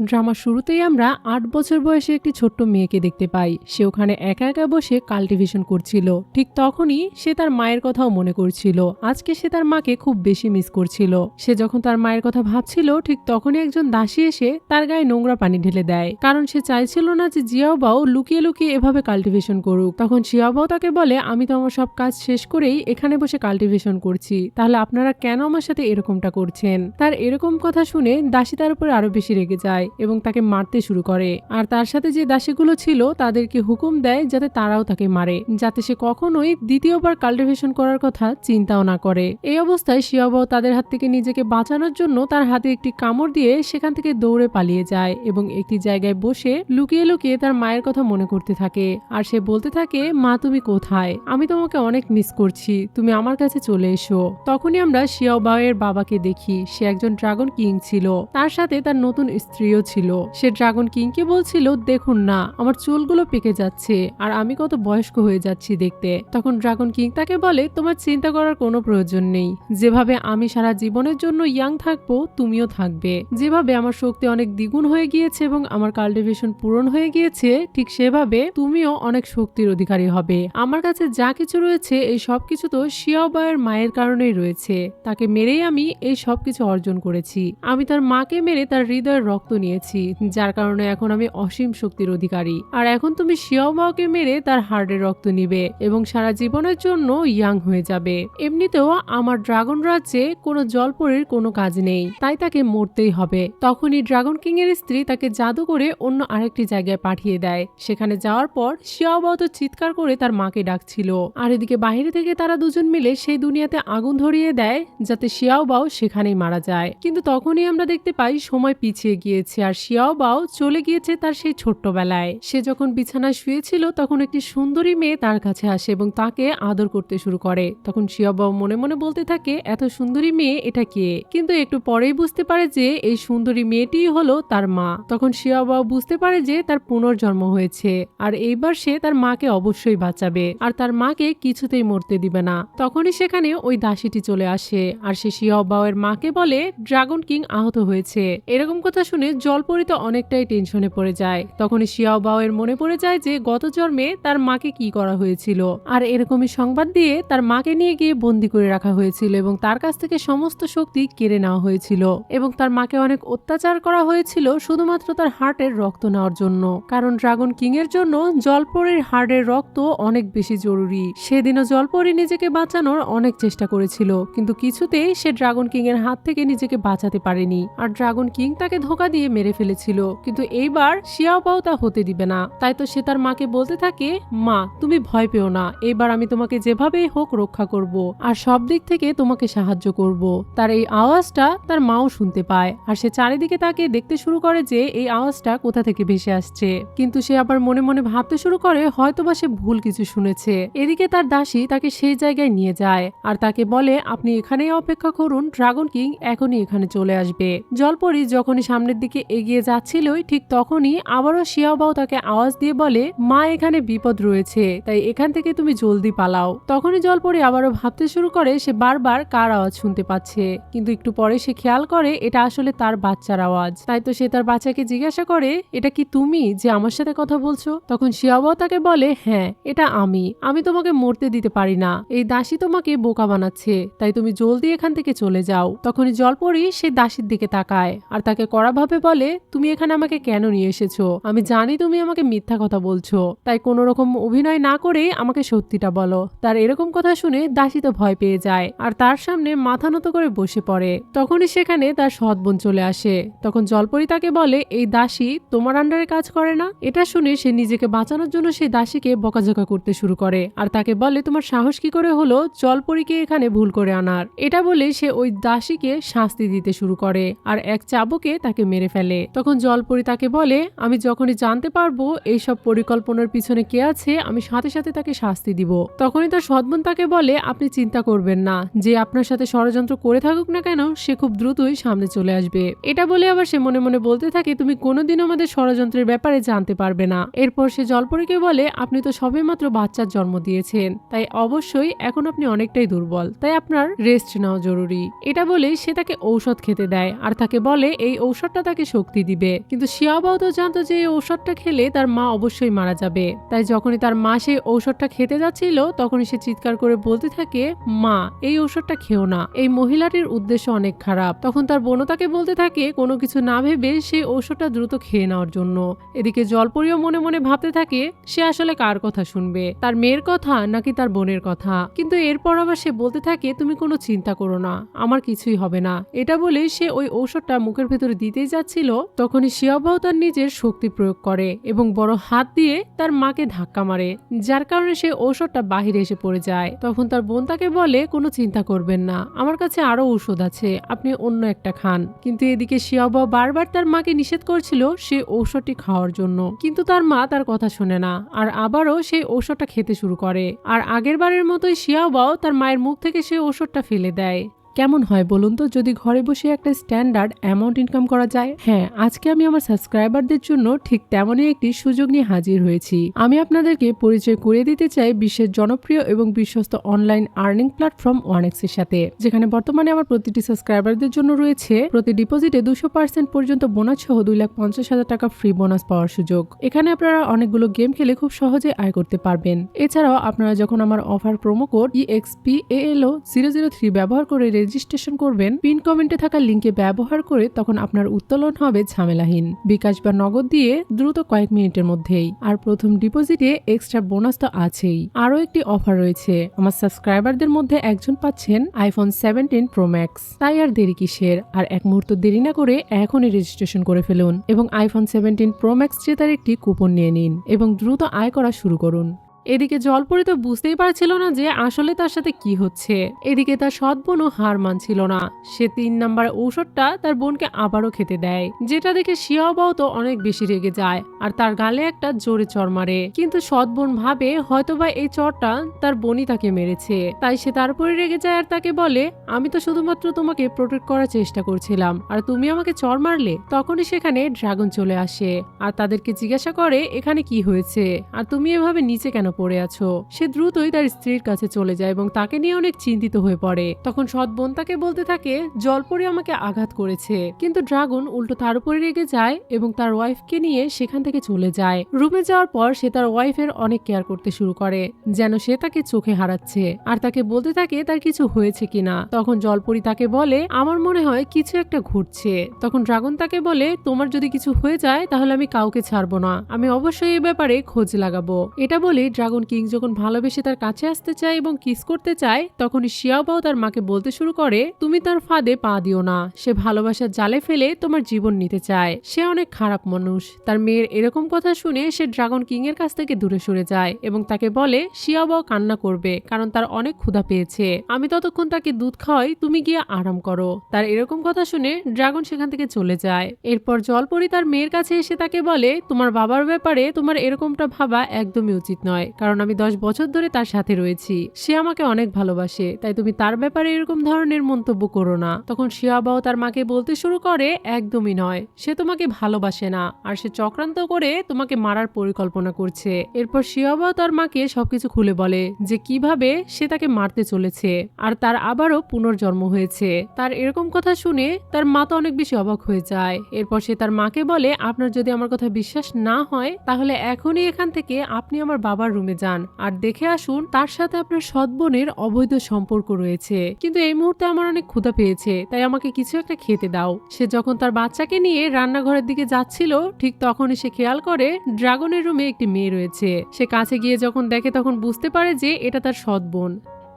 ড্রামার শুরুতেই আমরা ৮ বছর বয়সে একটি ছোট্ট মেয়েকে দেখতে পাই। সে ওখানে একা একা বসে কাল্টিভেশন করছিল। ঠিক তখনই সে তার মায়ের কথাও মনে করছিল। আজকে সে তার মাকে খুব বেশি মিস করছিল। সে যখন তার মায়ের কথা ভাবছিল, ঠিক তখনই একজন দাসী এসে তার গায়ে নোংরা পানি ঢেলে দেয়, কারণ সে চাইছিল না যে জিয়াওবাও লুকিয়ে লুকিয়ে এভাবে কাল্টিভেশন করুক। তখন জিয়াওবাও তাকে বলে, আমি তো আমার সব কাজ শেষ করেই এখানে বসে কাল্টিভেশন করছি, তাহলে আপনারা কেন আমার সাথে এরকমটা করছেন? তার এরকম কথা শুনে দাসী তার উপর আরো বেশি রেগে যায় এবং তাকে মারতে শুরু করে। আর তার সাথে যে দাসীগুলো ছিল তাদেরকে হুকুম দেয় যাতে তারাও তাকে মারে, যাতে সে কখনোই দ্বিতীয়বার কাল্টিভেশন করার কথা চিন্তাও না করে। এই অবস্থায় শিয়াবাও তাদের হাত থেকে নিজেকে বাঁচানোর জন্য তার হাতে একটি কামড় দিয়ে সেখান থেকে দৌড়ে পালিয়ে যায় এবং একটি জায়গায় বসে লুকিয়ে লুকিয়ে তার মায়ের কথা মনে করতে থাকে। আর সে বলতে থাকে, মা তুমি কোথায়? আমি তোমাকে অনেক মিস করছি, তুমি আমার কাছে চলে এসো। তখনই আমরা শিয়াওবাও এর বাবাকে দেখি। সে একজন ড্রাগন কিং ছিল, তার সাথে তার নতুন স্ত্রীও ছিল। সে ড্রাগন কিংকে বলছিল, দেখুন না আমার চুলগুলো পেকে যাচ্ছে আর আমি কত বয়স্ক হয়ে যাচ্ছি দেখতে। তখন ড্রাগন কিং তাকে বলে, তোমার চিন্তা করার কোনো প্রয়োজন নেই। যেভাবে আমি সারা জীবনের জন্য ইয়াং থাকবো, তুমিও থাকবে। যেভাবে আমার শক্তি অনেক দ্বিগুণ হয়ে গিয়েছে এবং আমার কাল্টিভেশন পূরণ হয়ে গিয়েছে, ঠিক সেভাবে তুমিও অনেক শক্তির অধিকারী হবে। আমার কাছে যা কিছু রয়েছে এই সবকিছু তো শিয়াওবাওয়ের মায়ের কারণেই রয়েছে। তাকে মেরেই আমি এই সবকিছু অর্জন করেছি। আমি তার মাকে মেরে তার হৃদয়ের রক্ত নিয়েছি, যার কারণে এখন আমি অসীম শক্তির অধিকারী। আর এখন তুমি শিয়াওবাওকে মেরে তার হার্টের রক্ত নিবে এবং সারা জীবনের জন্য ইয়াং হয়ে যাবে। এমনিতেও আমার ড্রাগন রাজ্যে কোনো জলপরীর কোনো কাজ নেই, তাই তাকে মরতেই হবে। তখনই ড্রাগন কিং এর স্ত্রী তাকে জাদু করে অন্য আরেকটি জায়গায় পাঠিয়ে দেয়। সেখানে যাওয়ার পর শিয়াওবাও তো চিৎকার করে তার মাকে ডাকছিল। আর এদিকে বাইরে থেকে তারা দুজন মিলে সেই দুনিয়াতে আগুন ধরিয়ে দেয় যাতে শিয়াওবাও সেখানেই মারা যায়। কিন্তু তখনই আমরা দেখতে পাই সময় পিছিয়ে গিয়েছে আর শিয়াওবাও চলে গিয়েছে তার সেই ছোট্টবেলায়। সে যখন বিছানায় শুয়েছিল তখন একটি সুন্দরী মেয়ে তার কাছে আসে এবং তাকে আদর করতে শুরু করে। তখন শিয়াওবাও মনে মনে বলতে থাকে, এত সুন্দরী মেয়ে এটা কে? কিন্তু একটু পরেই বুঝতে পারে যে এই সুন্দরী মেয়েটিই হলো তার মা। তখন শিয়াওবাও বুঝতে পারে যে তার পুনর্জন্ম হয়েছে আর এইবার সে তার মাকে অবশ্যই বাঁচাবে আর তার মাকে কিছুতেই মরতে দিবে না। তখনই সেখানে ওই দাসীটি চলে আসে আর সে শিয়াওবাও এর মাকে বলে ড্রাগন কিং আহত হয়েছে। এরকম কথা শুনে জলপরি তো অনেকটাই টেনশনে পড়ে যায়। তখনই শিয়াওবাও এর মনে পড়ে যায় যে গত জন্মে তার মাকে কি করা হয়েছিল আর এরকমই সংবাদ দিয়ে তার মাকে নিয়ে গিয়ে বন্দি করে রাখা হয়েছিল এবং তার কাছ থেকে সমস্ত শক্তি কেড়ে নেওয়া হয়েছিল এবং তার মাকে অনেক অত্যাচার করা হয়েছিল শুধুমাত্র তার হার্টের রক্ত নেওয়ার জন্য, কারণ ড্রাগন কিং এর জন্য জলপরির হার্টের রক্ত অনেক বেশি জরুরি। সেদিনও জলপরি নিজেকে বাঁচানোর অনেক চেষ্টা করেছিল, কিন্তু কিছুতেই সে ড্রাগন কিং এর হাত থেকে নিজেকে বাঁচাতে পারেনি আর ড্রাগন কিং তাকে ধোঁকা দিয়ে মেরে ফেলেছিল। কিন্তু এইবার শিয়াওবাও তা হতে দিবে না। তাই তো সে তার মাকে বলতে থাকে, মা তুমি ভয় পেও না, এইবার আমি তোমাকে যেভাবেই হোক রক্ষা করব আর সব দিক থেকে তোমাকে সাহায্য করব। তার এই আওয়াজটা তার মাও শুনতে পায় আর সে চারিদিকে তাকে দেখতে শুরু করে যে এই আওয়াজটা কোথা থেকে ভেসে আসছে। কিন্তু সে আবার মনে মনে ভাবতে শুরু করে হয়তোবা সে ভুল কিছু শুনেছে। এদিকে তার দাসী তাকে সেই জায়গায় নিয়ে যায় আর তাকে বলে, আপনি এখানেই অপেক্ষা করুন, ড্রাগন কিং এখনই এখানে চলে আসবে। জলপরি যখনই সামনের দিকে এগিয়ে যাচ্ছিলই ঠিক তখনই আবারও শিয়াওবাও তাকে আওয়াজ দিয়ে বলে, মা এখানে বিপদ রয়েছে, তাই এখান থেকে তুমি জলদি পালাও। তখনই জলপরি আবারও ভাবতে শুরু করে সে বারবার কার আওয়াজ শুনতে পাচ্ছে, কিন্তু একটু পরে সে খেয়াল করে এটা আসলে তার বাচ্চার আওয়াজ। তাই তো সে তার বাচ্চাকে জিজ্ঞাসা করে, এটা কি তুমি যে আমার সাথে কথা বলছো? তখন শিয়াওবাও তাকে বলে, হ্যাঁ এটা আমি তোমাকে মরতে দিতে পারি না, এই দাসী তোমাকে বোকা বানাচ্ছে, তাই তুমি জলদি এখান থেকে চলে যাও। তখনই জলপরি সে দাসীর দিকে তাকায় আর তাকে কড়াভাবে বলে, তুমি এখানে আমাকে কেন নিয়ে এসেছো? আমি জানি তুমি আমাকে মিথ্যা কথা বলছো, তাই কোনো রকম অভিনয় না করে আমাকে সত্যিটা বলো। তার এরকম কথা শুনে দাসী তো ভয় পেয়ে যায় আর তার সামনে মাথা নত করে বসে পড়ে। তখনই সেখানে তার সৎ বোন চলে আসে। তখন জলপরি তাকে বলে, এই দাসী তোমার আন্ডারে কাজ করে না? এটা শুনে সে নিজেকে বাঁচানোর জন্য সেই দাসীকে বকাঝকা করতে শুরু করে আর তাকে বলে, তোমার সাহস কি করে হলো জলপরীকে এখানে ভুল করে আনার? এটা বলে সে ওই দাসীকে শাস্তি দিতে শুরু করে আর এক চাবুকে তাকে মেরে ফেলে। তখন জলপরি তাকে বলে, আমি যখনই জানতে পারবো এইসব পরিকল্পনার পিছনে কে আছে আমি সাথে সাথে তাকে শাস্তি দিব। তখনই তার সৎবোন তাকে বলে, আপনি চিন্তা করবেন না, যে আপনার সাথে ষড়যন্ত্র করে থাকুক না কেন সে খুব দ্রুতই সামনে চলে আসবে। এটা বলে আবার সে মনে মনে বলতে থাকে, তুমি কোনোদিনও আমাদের ষড়যন্ত্রের ব্যাপারে জানতে পারবে না। এরপর সে জলপরীকে বলে, আপনি তো সবেমাত্র বাচ্চার জন্ম দিয়েছেন, তাই অবশ্যই এখন আপনি অনেকটাই দুর্বল, তাই আপনার রেস্ট নেওয়া জরুরি। এটা বলে সে তাকে ঔষধ খেতে দেয় আর তাকে বলে এই ঔষধটা তাকে শক্তি দিবে। কিন্তু শিয়াবাও তো জানতো যে এই ঔষধটা খেলে তার মা অবশ্যই মারা যাবে। তাই যখনই তার মা সেই ঔষধটা খেতে যাচ্ছিল তখনই সে চিৎকার করে বলতে থাকে, মা এই ঔষধটা খেও না, এই মহিলাটির উদ্দেশ্য অনেক খারাপ। তখন তার বোনও তাকে বলতে থাকে কোনো কিছু না ভেবে সেই ঔষধটা দ্রুত খেয়ে নেওয়ার জন্য। এদিকে জলপরীও মনে মনে ভাবতে থাকে সে আসলে কার কথা শুনবে, তার মেয়ের কথা নাকি তার বোনের কথা। কিন্তু এরপর আবার সে বলতে থাকে তুমি কোনো চিন্তা করো না, আমার কিছুই হবে না। এটা বলে সে ওই ঔষধটা মুখের ভেতরে দিতেই যাচ্ছিল তখনই শিয়াবাও তার নিজের শক্তি প্রয়োগ করে এবং বড় হাত দিয়ে তার মাকে ধাক্কা মারে, যার কারণে সে ঔষধটা বাহিরে এসে পড়ে যায়। তখন তার বোন তাকে বলে কোনো চিন্তা করবেন না, আমার কাছে আরো ঔষধ আছে, আপনি অন্য একটা খান। কিন্তু এদিকে শিয়াবাও বারবার তার মাকে নিষেধ করছিল সে ঔষধটি খাওয়ার জন্য, কিন্তু তার মা তার কথা শুনে না আর আবারও সেই ঔষধটা খেতে শুরু করে। আর আগের বারের মতোই শিয়াবাও তার মায়ের মুখ থেকে সেই ঔষধটা ফেলে দেয়। কেমন হয় বলুন তো যদি ঘরে বসে একটা স্ট্যান্ডার্ড অ্যামাউন্ট ইনকাম করা যায়? হ্যাঁ, আজকে আমি আমার সাবস্ক্রাইবারদের জন্য ঠিক তেমনই একটি সুযোগ নিয়ে হাজির হয়েছি। আমি আপনাদেরকে পরিচয় করিয়ে দিতে চাই বিশ্বের জনপ্রিয় এবং বিশ্বস্ত অনলাইন আর্নিং প্ল্যাটফর্ম 1x এর সাথে, যেখানে বর্তমানে আমার প্রতিটি সাবস্ক্রাইবারদের জন্য রয়েছে প্রতি ডিপোজিটে 200% পর্যন্ত বোনাস সহ 2,50,000 টাকা ফ্রি বোনাস পাওয়ার সুযোগ। এখানে আপনারা অনেকগুলো গেম খেলে খুব সহজে আয় করতে পারবেন। এছাড়াও আপনারা যখন আমার অফার প্রোমো কোড EXPALO003 ব্যবহার করে রেজিস্ট্রেশন করবেন, পিন কমেন্টে থাকা লিঙ্কে ব্যবহার করে তখন আপনার উত্তোলন হবে ঝামেলাহীন, বিকাশ বা নগদ দিয়ে দ্রুত কয়েক মিনিটের মধ্যেই। আর প্রথম ডিপোজিটে এক্সট্রা বোনাস তো আছেই। আরও একটি অফার রয়েছে, আমার সাবস্ক্রাইবারদের মধ্যে একজন পাচ্ছেন আইফোন 17 প্রো ম্যাক্স। তাই আর দেরি কিসের, আর এক মুহূর্ত দেরি না করে এখনই রেজিস্ট্রেশন করে ফেলুন এবং আইফোন 17 প্রো ম্যাক্স জেতার একটি কুপন নিয়ে নিন এবং দ্রুত আয় করা শুরু করুন। এদিকে জলপরি তো বুঝতেই পারছিল না যে আসলে তার সাথে কি হচ্ছে। এদিকে তার সৎ বোনও হার মানছিল না, সে 3 নাম্বার ঔষধটা তার বোনকে আবারও খেতে দেয়, যেটা দেখে শিয়াবাও তো অনেক বেশি রেগে যায় আর তার গালে একটা জোরে চড় মারে। কিন্তু সৎ বোন ভাবে হয়তোবা এই চড়টা তার বোনই তাকে মেরেছে, তাই সে তারপরে রেগে যায় আর তাকে বলে আমি তো শুধুমাত্র তোমাকে প্রোটেক্ট করার চেষ্টা করছিলাম আর তুমি আমাকে চড় মারলে। তখনই সেখানে ড্রাগন চলে আসে আর তাদেরকে জিজ্ঞাসা করে এখানে কি হয়েছে আর তুমি এভাবে নিচে কেন পড়ে আছো। সে দ্রুতই তার স্ত্রীর কাছে চলে যায় এবং তাকে নিয়ে অনেক চিন্তিত হয়ে পড়ে। তখন সৎ বোন তাকে বলতে থাকে জলপরি আমাকে আঘাত করেছে, কিন্তু ড্রাগন উল্টো তার উপরে রেগে যায় এবং তার ওয়াইফকে নিয়ে সেখান থেকে চলে যায়। রুমে যাওয়ার পর সে তার ওয়াইফের অনেক কেয়ার করতে শুরু করে, যেন সে তাকে চোখে হারাচ্ছে আর তাকে বলতে থাকে তার কিছু হয়েছে কিনা। তখন জলপরি তাকে বলে আমার মনে হয় কিছু একটা ঘটছে। তখন ড্রাগন তাকে বলে তোমার যদি কিছু হয়ে যায় তাহলে আমি কাউকে ছাড়বো না, আমি অবশ্যই এই ব্যাপারে খোঁজ লাগাবো। এটা বলে ড্রাগন কিং যখন ভালোবেসে তার কাছে আসতে চায় এবং কিস করতে চায় তখনই শিয়াবাও তার মাকে বলতে শুরু করে তুমি তার ফাঁদে পা দিও না, সে ভালোবাসার জালে ফেলে তোমার জীবন নিতে চায়, সে অনেক খারাপ মানুষ। তার মেয়ের এরকম কথা শুনে সে ড্রাগন কিং এর কাছ থেকে দূরে সরে যায় এবং তাকে বলে শিয়াবাও কান্না করবে কারণ তার অনেক ক্ষুধা পেয়েছে, আমি ততক্ষণ তাকে দুধ খাওয়াই, তুমি গিয়ে আরাম করো। তার এরকম কথা শুনে ড্রাগন সেখান থেকে চলে যায়। এরপর জলপরি তার মেয়ের কাছে এসে তাকে বলে তোমার বাবার ব্যাপারে তোমার এরকমটা ভাবা একদমই উচিত নয়, কারণ আমি 10 বছর ধরে তার সাথে রয়েছি, সে আমাকে অনেক ভালোবাসে, তাই তুমি তার ব্যাপারে এরকম ধরনের মন্তব্য করো না। তখন শিয়াবাও তার মাকে বলতে শুরু করে একদমই নয়, সে তোমাকে ভালোবাসে না আর সে চক্রান্ত করে তোমাকে মারার পরিকল্পনা করছে। এরপর শিয়াবাও তার মাকে সবকিছু খুলে বলে যে কিভাবে সে তাকে মারতে চলেছে আর তার আবারও পুনর্জন্ম হয়েছে। তার এরকম কথা শুনে তার মা তো অনেক বেশি অবাক হয়ে যায়। এরপর সে তার মাকে বলে আপনার যদি আমার কথা বিশ্বাস না হয় তাহলে এখনই এখান থেকে আপনি আমার বাবার রুমে যান আর দেখে আসুন তার সাথে আপনার সৎ বোনের অবৈধ সম্পর্ক রয়েছে। কিন্তু এই মুহূর্তে আমার অনেক ক্ষুধা পেয়েছে, তাই আমাকে কিছু একটা খেতে দাও। সে যখন তার বাচ্চাকে নিয়ে রান্নাঘরের দিকে যাচ্ছিল ঠিক তখনই সে খেয়াল করে ড্রাগনের রুমে একটি মেয়ে রয়েছে। সে কাছে গিয়ে যখন দেখে তখন বুঝতে পারে যে এটা তার সৎ বোন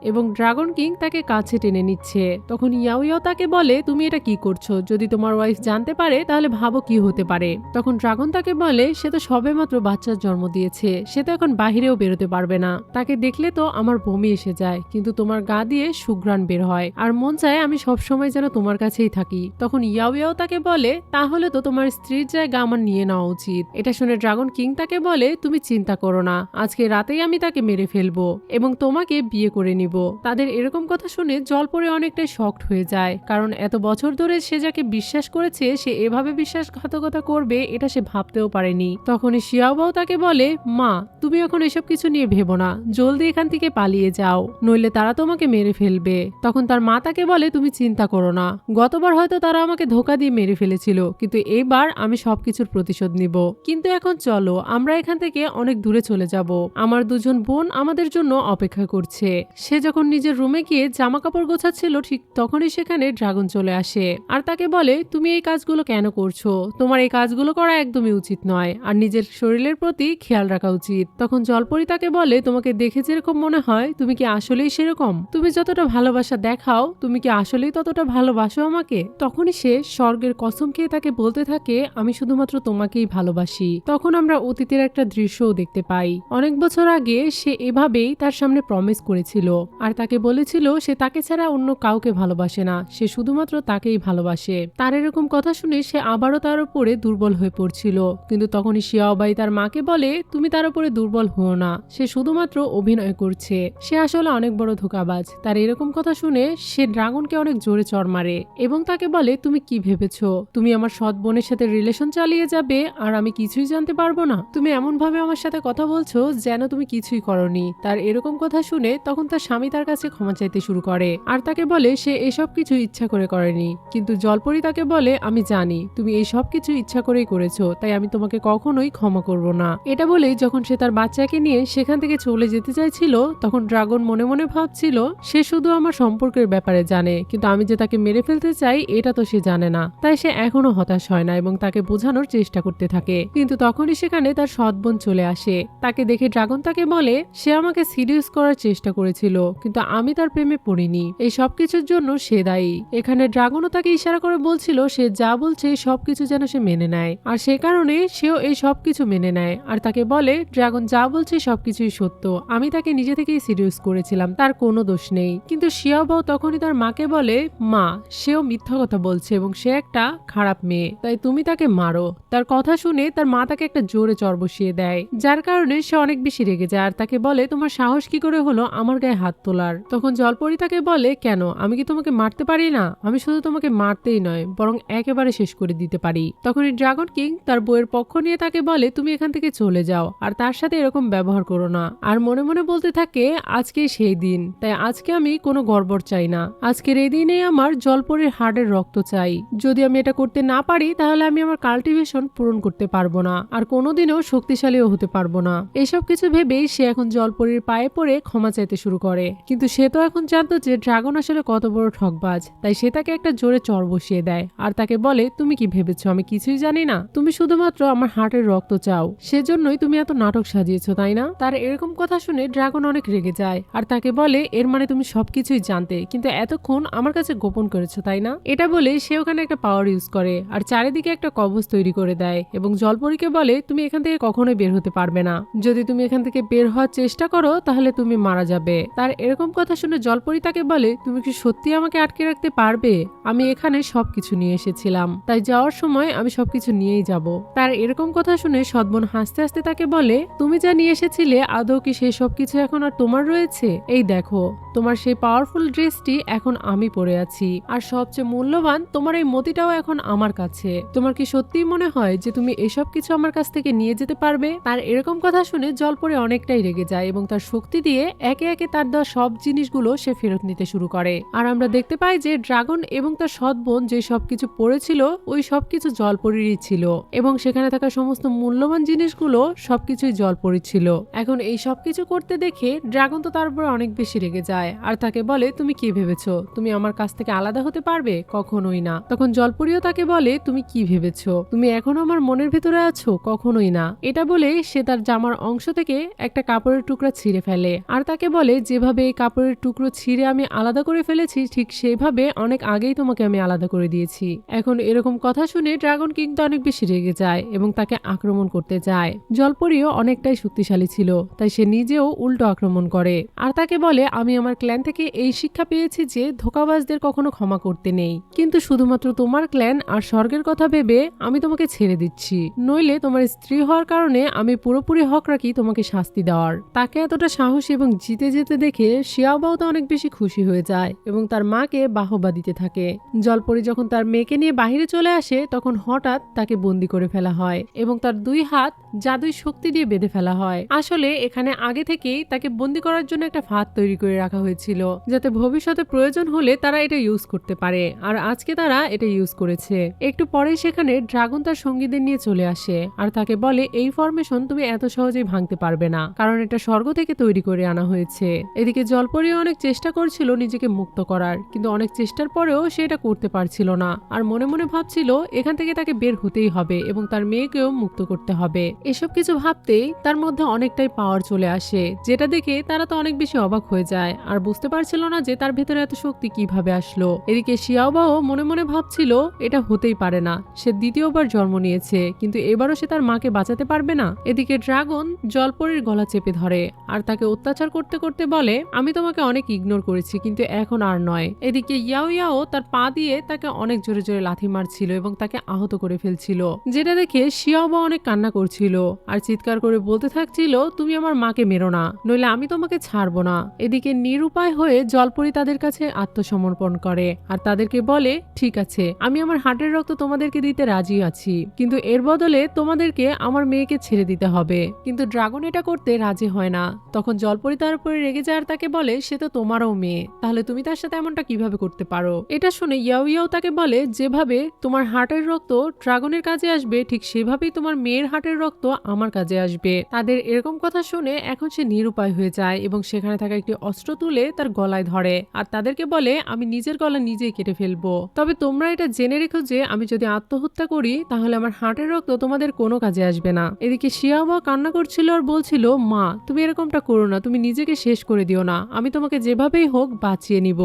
এবং ড্রাগন কিং তাকে কাছে টেনে নিচ্ছে। তখন ইয়াও ইয়াও তাকে বলে তুমি এটা কি করছো, যদি তোমার ওয়াইফ জানতে পারে তাহলে ভাবো কি হতে পারে। তখন ড্রাগন তাকে বলে সে তো সবেমাত্র বাচ্চার জন্ম দিয়েছে, সে তো এখন বাহিরেও বেরোতে পারবে না, তাকে দেখলে তো আমার বমি এসে যায়, কিন্তু তোমার গা দিয়ে সুঘ্রাণ বের হয় আর মন চায় আমি সবসময় যেন তোমার কাছেই থাকি। তখন ইয়াও ইয়াও তাকে বলে তাহলে তো তোমার স্ত্রীর জায়গা আমার নিয়ে নেওয়া উচিত। এটা শুনে ড্রাগন কিং তাকে বলে তুমি চিন্তা করো না, আজকে রাতেই আমি তাকে মেরে ফেলবো এবং তোমাকে বিয়ে করে নিব। দিব। তাদের এরকম কথা শুনে জলপরি অনেকটাই শকড হয়ে যায়, কারণ এত বছর ধরে সে যাকে বিশ্বাস করেছে সে এভাবে বিশ্বাসঘাতকতা করবে এটা সে ভাবতেও পারেনি। তখনই শিয়াওবাও তাকে বলে, মা তুমি এখন এসব কিছু নিয়ে ভেবো না, জলদি এখান থেকে পালিয়ে যাও, নইলে তারা তোমাকে মেরে ফেলবে। তখন তার মা তাকে বলে, তুমি চিন্তা করো না, গতবার হয়তো তারা আমাকে ধোকা দিয়ে মেরে ফেলেছিল, কিন্তু এইবার আমি সবকিছুর প্রতিশোধ নিব। কিন্তু এখন চলো আমরা এখান থেকে অনেক দূরে চলে যাব, আমার দুজন বোন আমাদের জন্য অপেক্ষা করছে। সে যখন নিজের রুমে গিয়ে জামা কাপড় গোছাচ্ছিল ঠিক তখনই সেখানে ড্রাগন চলে আসে আর তাকে বলে, তুমি এই কাজগুলো কেন করছো, তোমার এই কাজগুলো করা একদমই উচিত নয়, আর নিজের শরীরের প্রতি খেয়াল রাখা উচিত। তখন জলপরি তাকে বলে, তোমাকে দেখে যেরকম মনে হয় তুমি কি আসলেই সেরকম, তুমি যতটা ভালোবাসা দেখাও তুমি কি আসলেই ততটা ভালোবাসো আমাকে। তখনই সে স্বর্গের কসম খেয়ে তাকে বলতে থাকে, আমি শুধুমাত্র তোমাকেই ভালোবাসি। তখন আমরা অতীতের একটা দৃশ্যও দেখতে পাই। অনেক বছর আগে সে এভাবেই তার সামনে প্রমিস করেছিল আর তাকে বলেছিল সে তাকে ছাড়া অন্য কাউকে ভালোবাসে না, সে শুধুমাত্র তাকেই ভালোবাসে। তার এরকম কথা শুনে সে আবারও তার উপরে দুর্বল হয়ে পড়ছিল, কিন্তু তখনই শিয়াওবাই তার মাকে বলে, তুমি তার উপরে দুর্বল হও না, সে শুধুমাত্র অভিনয় করছে, সে আসলে অনেক বড় ধোঁকাবাজ। তার এরকম কথা শুনে সে ড্রাগনকে অনেক জোরে চড় মারে এবং তাকে বলে, তুমি কি ভেবেছো তুমি আমার সৎ বোনের সাথে রিলেশন চালিয়ে যাবে আর আমি কিছুই জানতে পারবো না? তুমি এমন ভাবে আমার সাথে কথা বলছো যেন তুমি কিছুই করনি। তার এরকম কথা শুনে তখন তার স্বামী তার কাছে ক্ষমা চাইতে শুরু করে আর তাকে বলে সে এসব কিছু ইচ্ছা করে করেনি। কিন্তু জলপরি তাকে বলে, আমি জানি তুমি এই সব কিছু ইচ্ছা করেই করেছো, তাই আমি তোমাকে কখনোই ক্ষমা করব না। এটা বলেই যখন সে তার বাচ্চাকে নিয়ে সেখান থেকে চলে যেতে চাইছিল তখন ড্রাগন মনে মনে ভাবছিল, সে শুধু আমার সম্পর্কের ব্যাপারে জানে, কিন্তু আমি যে তাকে মেরে ফেলতে চাই এটা তো সে জানে না। তাই সে এখনো হতাশ হয় না এবং তাকে বোঝানোর চেষ্টা করতে থাকে। কিন্তু তখনই সেখানে তার সৎ বোন চলে আসে। তাকে দেখে ড্রাগন তাকে বলে, সে আমাকে সিরিয়াস করার চেষ্টা করেছিল, কিন্তু আমি তার প্রেমে পড়িনি, এই সবকিছুর জন্য সে দায়ী। এখানে ড্রাগনও তাকে ইশারা করে বলছিল সে যা বলছে সবকিছু যেন সে মেনে নেয়, আর সে কারণে সেও এই সবকিছু মেনে নেয় আর তাকে বলে, ড্রাগন যা বলছে সবকিছুই সত্য, আমি তাকে নিজে থেকেই সিরিয়াস করেছিলাম, তার কোনো দোষ নেই। কিন্তু শিয়াওবাও তখনই তার মাকে বলে, মা সেও মিথ্যা কথা বলছে এবং সে একটা খারাপ মেয়ে, তাই তুমি তাকে মারো। তার কথা শুনে তার মা তাকে একটা জোরে চড় বসিয়ে দেয়, যার কারণে সে অনেক বেশি রেগে যায় আর তাকে বলে, তোমার সাহস কি করে হলো আমার গায়ে হাত তোলার? তখন জলপরি তাকে বলে, কেন আমি কি তোমাকে মারতে পারি না? আমি শুধু তোমাকে মারতেই নয় বরং একেবারে শেষ করে দিতে পারি। তখনই ড্রাগন কিং তার বউয়ের পক্ষ নিয়ে তাকে বলে, তুমি এখান থেকে চলে যাও আর তার সাথে এরকম ব্যবহার করো না। আর মনে মনে বলতে থাকে, আজকে সেই দিন, তাই আজকে আমি কোনো গড়বড় চাই না, আজকের এই দিনে আমার জলপরির হাড়ের রক্ত চাই। যদি আমি এটা করতে না পারি তাহলে আমি আমার কাল্টিভেশন পূরণ করতে পারবো না আর কোনোদিনও শক্তিশালীও হতে পারবো না। এসব কিছু ভেবেই সে এখন জলপরির পায়ে পড়ে ক্ষমা চাইতে শুরু করে। কিন্তু সে তো এখন জানতো যে ড্রাগন আসলে কত বড় ঠকবাজ, তাই সে তাকে একটা জোরে চড় বসিয়ে দেয় আর তাকে বলে, তুমি কি ভেবেছো আমি কিছুই জানি না? তুমি শুধুমাত্র আমার হার্টের রক্ত চাও, সেজন্যই তুমি এত নাটক সাজিয়েছো তাই না? তার এরকম কথা শুনে ড্রাগন অনেক রেগে যায় আর তাকে বলে, এর মানে তুমি সবকিছুই জানতে কিন্তু এতক্ষণ আমার কাছে গোপন করেছো তাই না? এটা বলে সে ওখানে একটা পাওয়ার ইউজ করে আর চারিদিকে একটা কবচ তৈরি করে দেয় এবং জলপরীকে বলে, তুমি এখান থেকে কখনোই বের হতে পারবে না, যদি তুমি এখান থেকে বের হওয়ার চেষ্টা করো তাহলে তুমি মারা যাবে। তার এরকম কথা শুনে জলপরী তাকে বলে, তুমি কি সত্যি আমাকে আটকে রাখতে পারবে? আমি এখানে সবকিছু নিয়ে এসেছিলাম, তাই যাওয়ার সময় আমি সবকিছু নিয়েই যাব। তার এরকম কথা শুনে সৎবোন হাসতে হাসতে তাকে বলে, তুমি যা নিয়ে এসেছিলে আদৌ কি সেই সবকিছু এখন আর তোমার রয়েছে? এই দেখো তোমার সেই পাওয়ারফুল ড্রেসটি এখন আমি পরে আছি, আর সবচেয়ে মূল্যবান তোমার এই মতিটাও এখন আমার কাছে। তোমার কি সত্যিই মনে হয় যে তুমি এসব কিছু আমার কাছ থেকে নিয়ে যেতে পারবে? তার এরকম কথা শুনে জলপরি অনেকটাই রেগে যায় এবং তার শক্তি দিয়ে একে একে তার দেওয়া সব জিনিসগুলো সে ফেরত নিতে শুরু করে। আর আমরা দেখতে পাই যে ড্রাগন এবং তার সৎ বোন যে সবকিছু পড়েছিল ওই সবকিছু জলপরিরই ছিল এবং সেখানে থাকা সমস্ত মূল্যবান জিনিসগুলো সবকিছুই জলপরি ছিল। এখন এই সবকিছু করতে দেখে ড্রাগন তো তার উপর অনেক বেশি রেগে যায় আর তাকে বলে, তুমি কি ভেবেছো তুমি আমার কাছ থেকে আলাদা হতে পারবে? কখনোই না। তখন জলপরিও তাকে বলে, তুমি কি ভেবেছো তুমি এখনো আমার মনের ভিতরে আছো? কখনোই না। এটা বলে সে তার জামার অংশ থেকে একটা কাপড়ের টুকরা ছিঁড়ে ফেলে আর তাকে বলে, যেভাবে এই কাপড়ের টুকরো ছিঁড়ে আমি আলাদা করে ফেলেছি ঠিক সেইভাবে অনেক আগেই তোমাকে আমি আলাদা করে দিয়েছি। এখন এরকম কথা শুনে ড্রাগন কিং তো অনেক বেশি রেগে যায় এবং তাকে আক্রমণ করতে যায়। জলপরিও অনেকটাই শক্তিশালী ছিল তাই সে নিজেও উল্টো আক্রমণ করে আর তাকে বলে, আমি আমার ক্ল্যান থেকে এই শিক্ষা পেয়েছি যে ধোঁকাবাজদের কখনো ক্ষমা করতে নেই, কিন্তু শুধুমাত্র তোমার ক্ল্যান আর স্বর্গের কথা ভেবে আমি তোমাকে ছেড়ে দিচ্ছি, নইলে তোমার স্ত্রী হওয়ার কারণে আমি পুরোপুরি হক রাখি তোমাকে শাস্তি দেওয়ার। তাকে এতটা সাহস এবং জিতে যেতে দেখে দেখে শিয়াওবাও তো অনেক বেশি খুশি হয়ে যায় এবং তার মাকে বাহবা দিতে থাকে। জলপরি যখন তার মেয়েকে নিয়ে বাহিরে চলে আসে তখন হঠাৎ তাকে বন্দি করে ফেলা হয় এবং তার 2 হাত জাদুই শক্তি দিয়ে বেঁধে ফেলা হয়। আসলে এখানে আগে থেকেই তাকে বন্দি করার জন্য একটা ফাঁদ তৈরি করে রাখা হয়েছিল, যাতে ভবিষ্যতে প্রয়োজন হলে তারা এটা ইউজ করতে পারে। আর আজকে তারা এটা ইউজ করেছে। একটু পরেই সেখানে ড্রাগন তার সঙ্গীদের নিয়ে চলে আসে আর তাকে বলে এই ফরমেশন তুমি এত সহজেই ভাঙতে পারবে না, কারণ এটা স্বর্গ থেকে তৈরি করে আনা হয়েছে। এদিকে জলপরি অনেক চেষ্টা করছিল নিজেকে মুক্ত করার, কিন্তু অনেক চেষ্টার পরেও সে এটা করতে পারছিল না। আর মনে মনে ভাবছিল এখান থেকে তাকে বের হতেই হবে এবং তার মেয়েকেও মুক্ত করতে হবে। এসব কিছু ভাবতেই তার মধ্যে অনেকটাই পাওয়ার চলে আসে, যেটা দেখে তারা তো অনেক বেশি অবাক হয়ে যায় আর বুঝতে পারছিল না যে তার ভেতরে এত শক্তি কিভাবে আসলো। এদিকে শিয়াওবাও মনে মনে ভাবছিল এটা হতেই পারে না, সে দ্বিতীয়বার জন্ম নিয়েছে কিন্তু এবারও সে তার মাকে বাঁচাতে পারবে না। এদিকে ড্রাগন জলপরির গলা চেপে ধরে আর তাকে অত্যাচার করতে করতে বলে আমি তোমাকে অনেক ইগনোর করেছি কিন্তু এখন আর নয়। এদিকে ইয়াও ইয়াও তার পা দিয়ে তাকে অনেক জোরে জোরে লাথি মারছিল এবং তাকে আহত করে ফেলছিল, যেটা দেখে শিয়াওবা অনেক কান্না করছিল আর চিৎকার করে বলতে থাকছিল তুমি আমার মাকে মেরো না, নইলে আমি তোমাকে ছাড়বো না। এদিকে নিরুপায় হয়ে জলপরি তাদের কাছে আত্মসমর্পণ করে আর তাদেরকে বলে ঠিক আছে আমি আমার হার্টের রক্ত তোমাদেরকে দিতে রাজি আছি, কিন্তু এর বদলে তোমাদেরকে আমার মেয়েকে ছেড়ে দিতে হবে। কিন্তু ড্রাগন এটা করতে রাজি হয় না। তখন জলপরি তার উপরে রেগে যায় আর তাকে বলে সে তো তোমারও মেয়ে, তাহলে তুমি তার সাথে এমনটা কিভাবে করতে পারো। এটা শুনে ইয়াও ইয়াও তাকে বলে যেভাবে তোমার হার্টের রক্ত ড্রাগনের কাজে আসবে ঠিক সেভাবেই তোমার মেয়ের হার্টের রক্ত আমার কাজে আসবে। তাদের এরকম কথা শুনে এখন সে নিরুপায় হয়ে যায় এবং সেখানে থাকা একটি অস্ত্র তুলে তার গলায় ধরে আর তাদেরকে বলে আমি নিজের গলা নিজেই কেটে ফেলবো, তবে তোমরা এটা জেনে রেখো যে আমি যদি আত্মহত্যা করি তাহলে আমার হার্টের রক্ত তোমাদের কোনো কাজে আসবে না। এদিকে শিয়াওবা কান্না করছিল আর বলছিল মা তুমি এরকমটা করো না, তুমি নিজেকে শেষ করে দিও না, আমি তোমাকে যেভাবেই হোক বাঁচিয়ে নিব।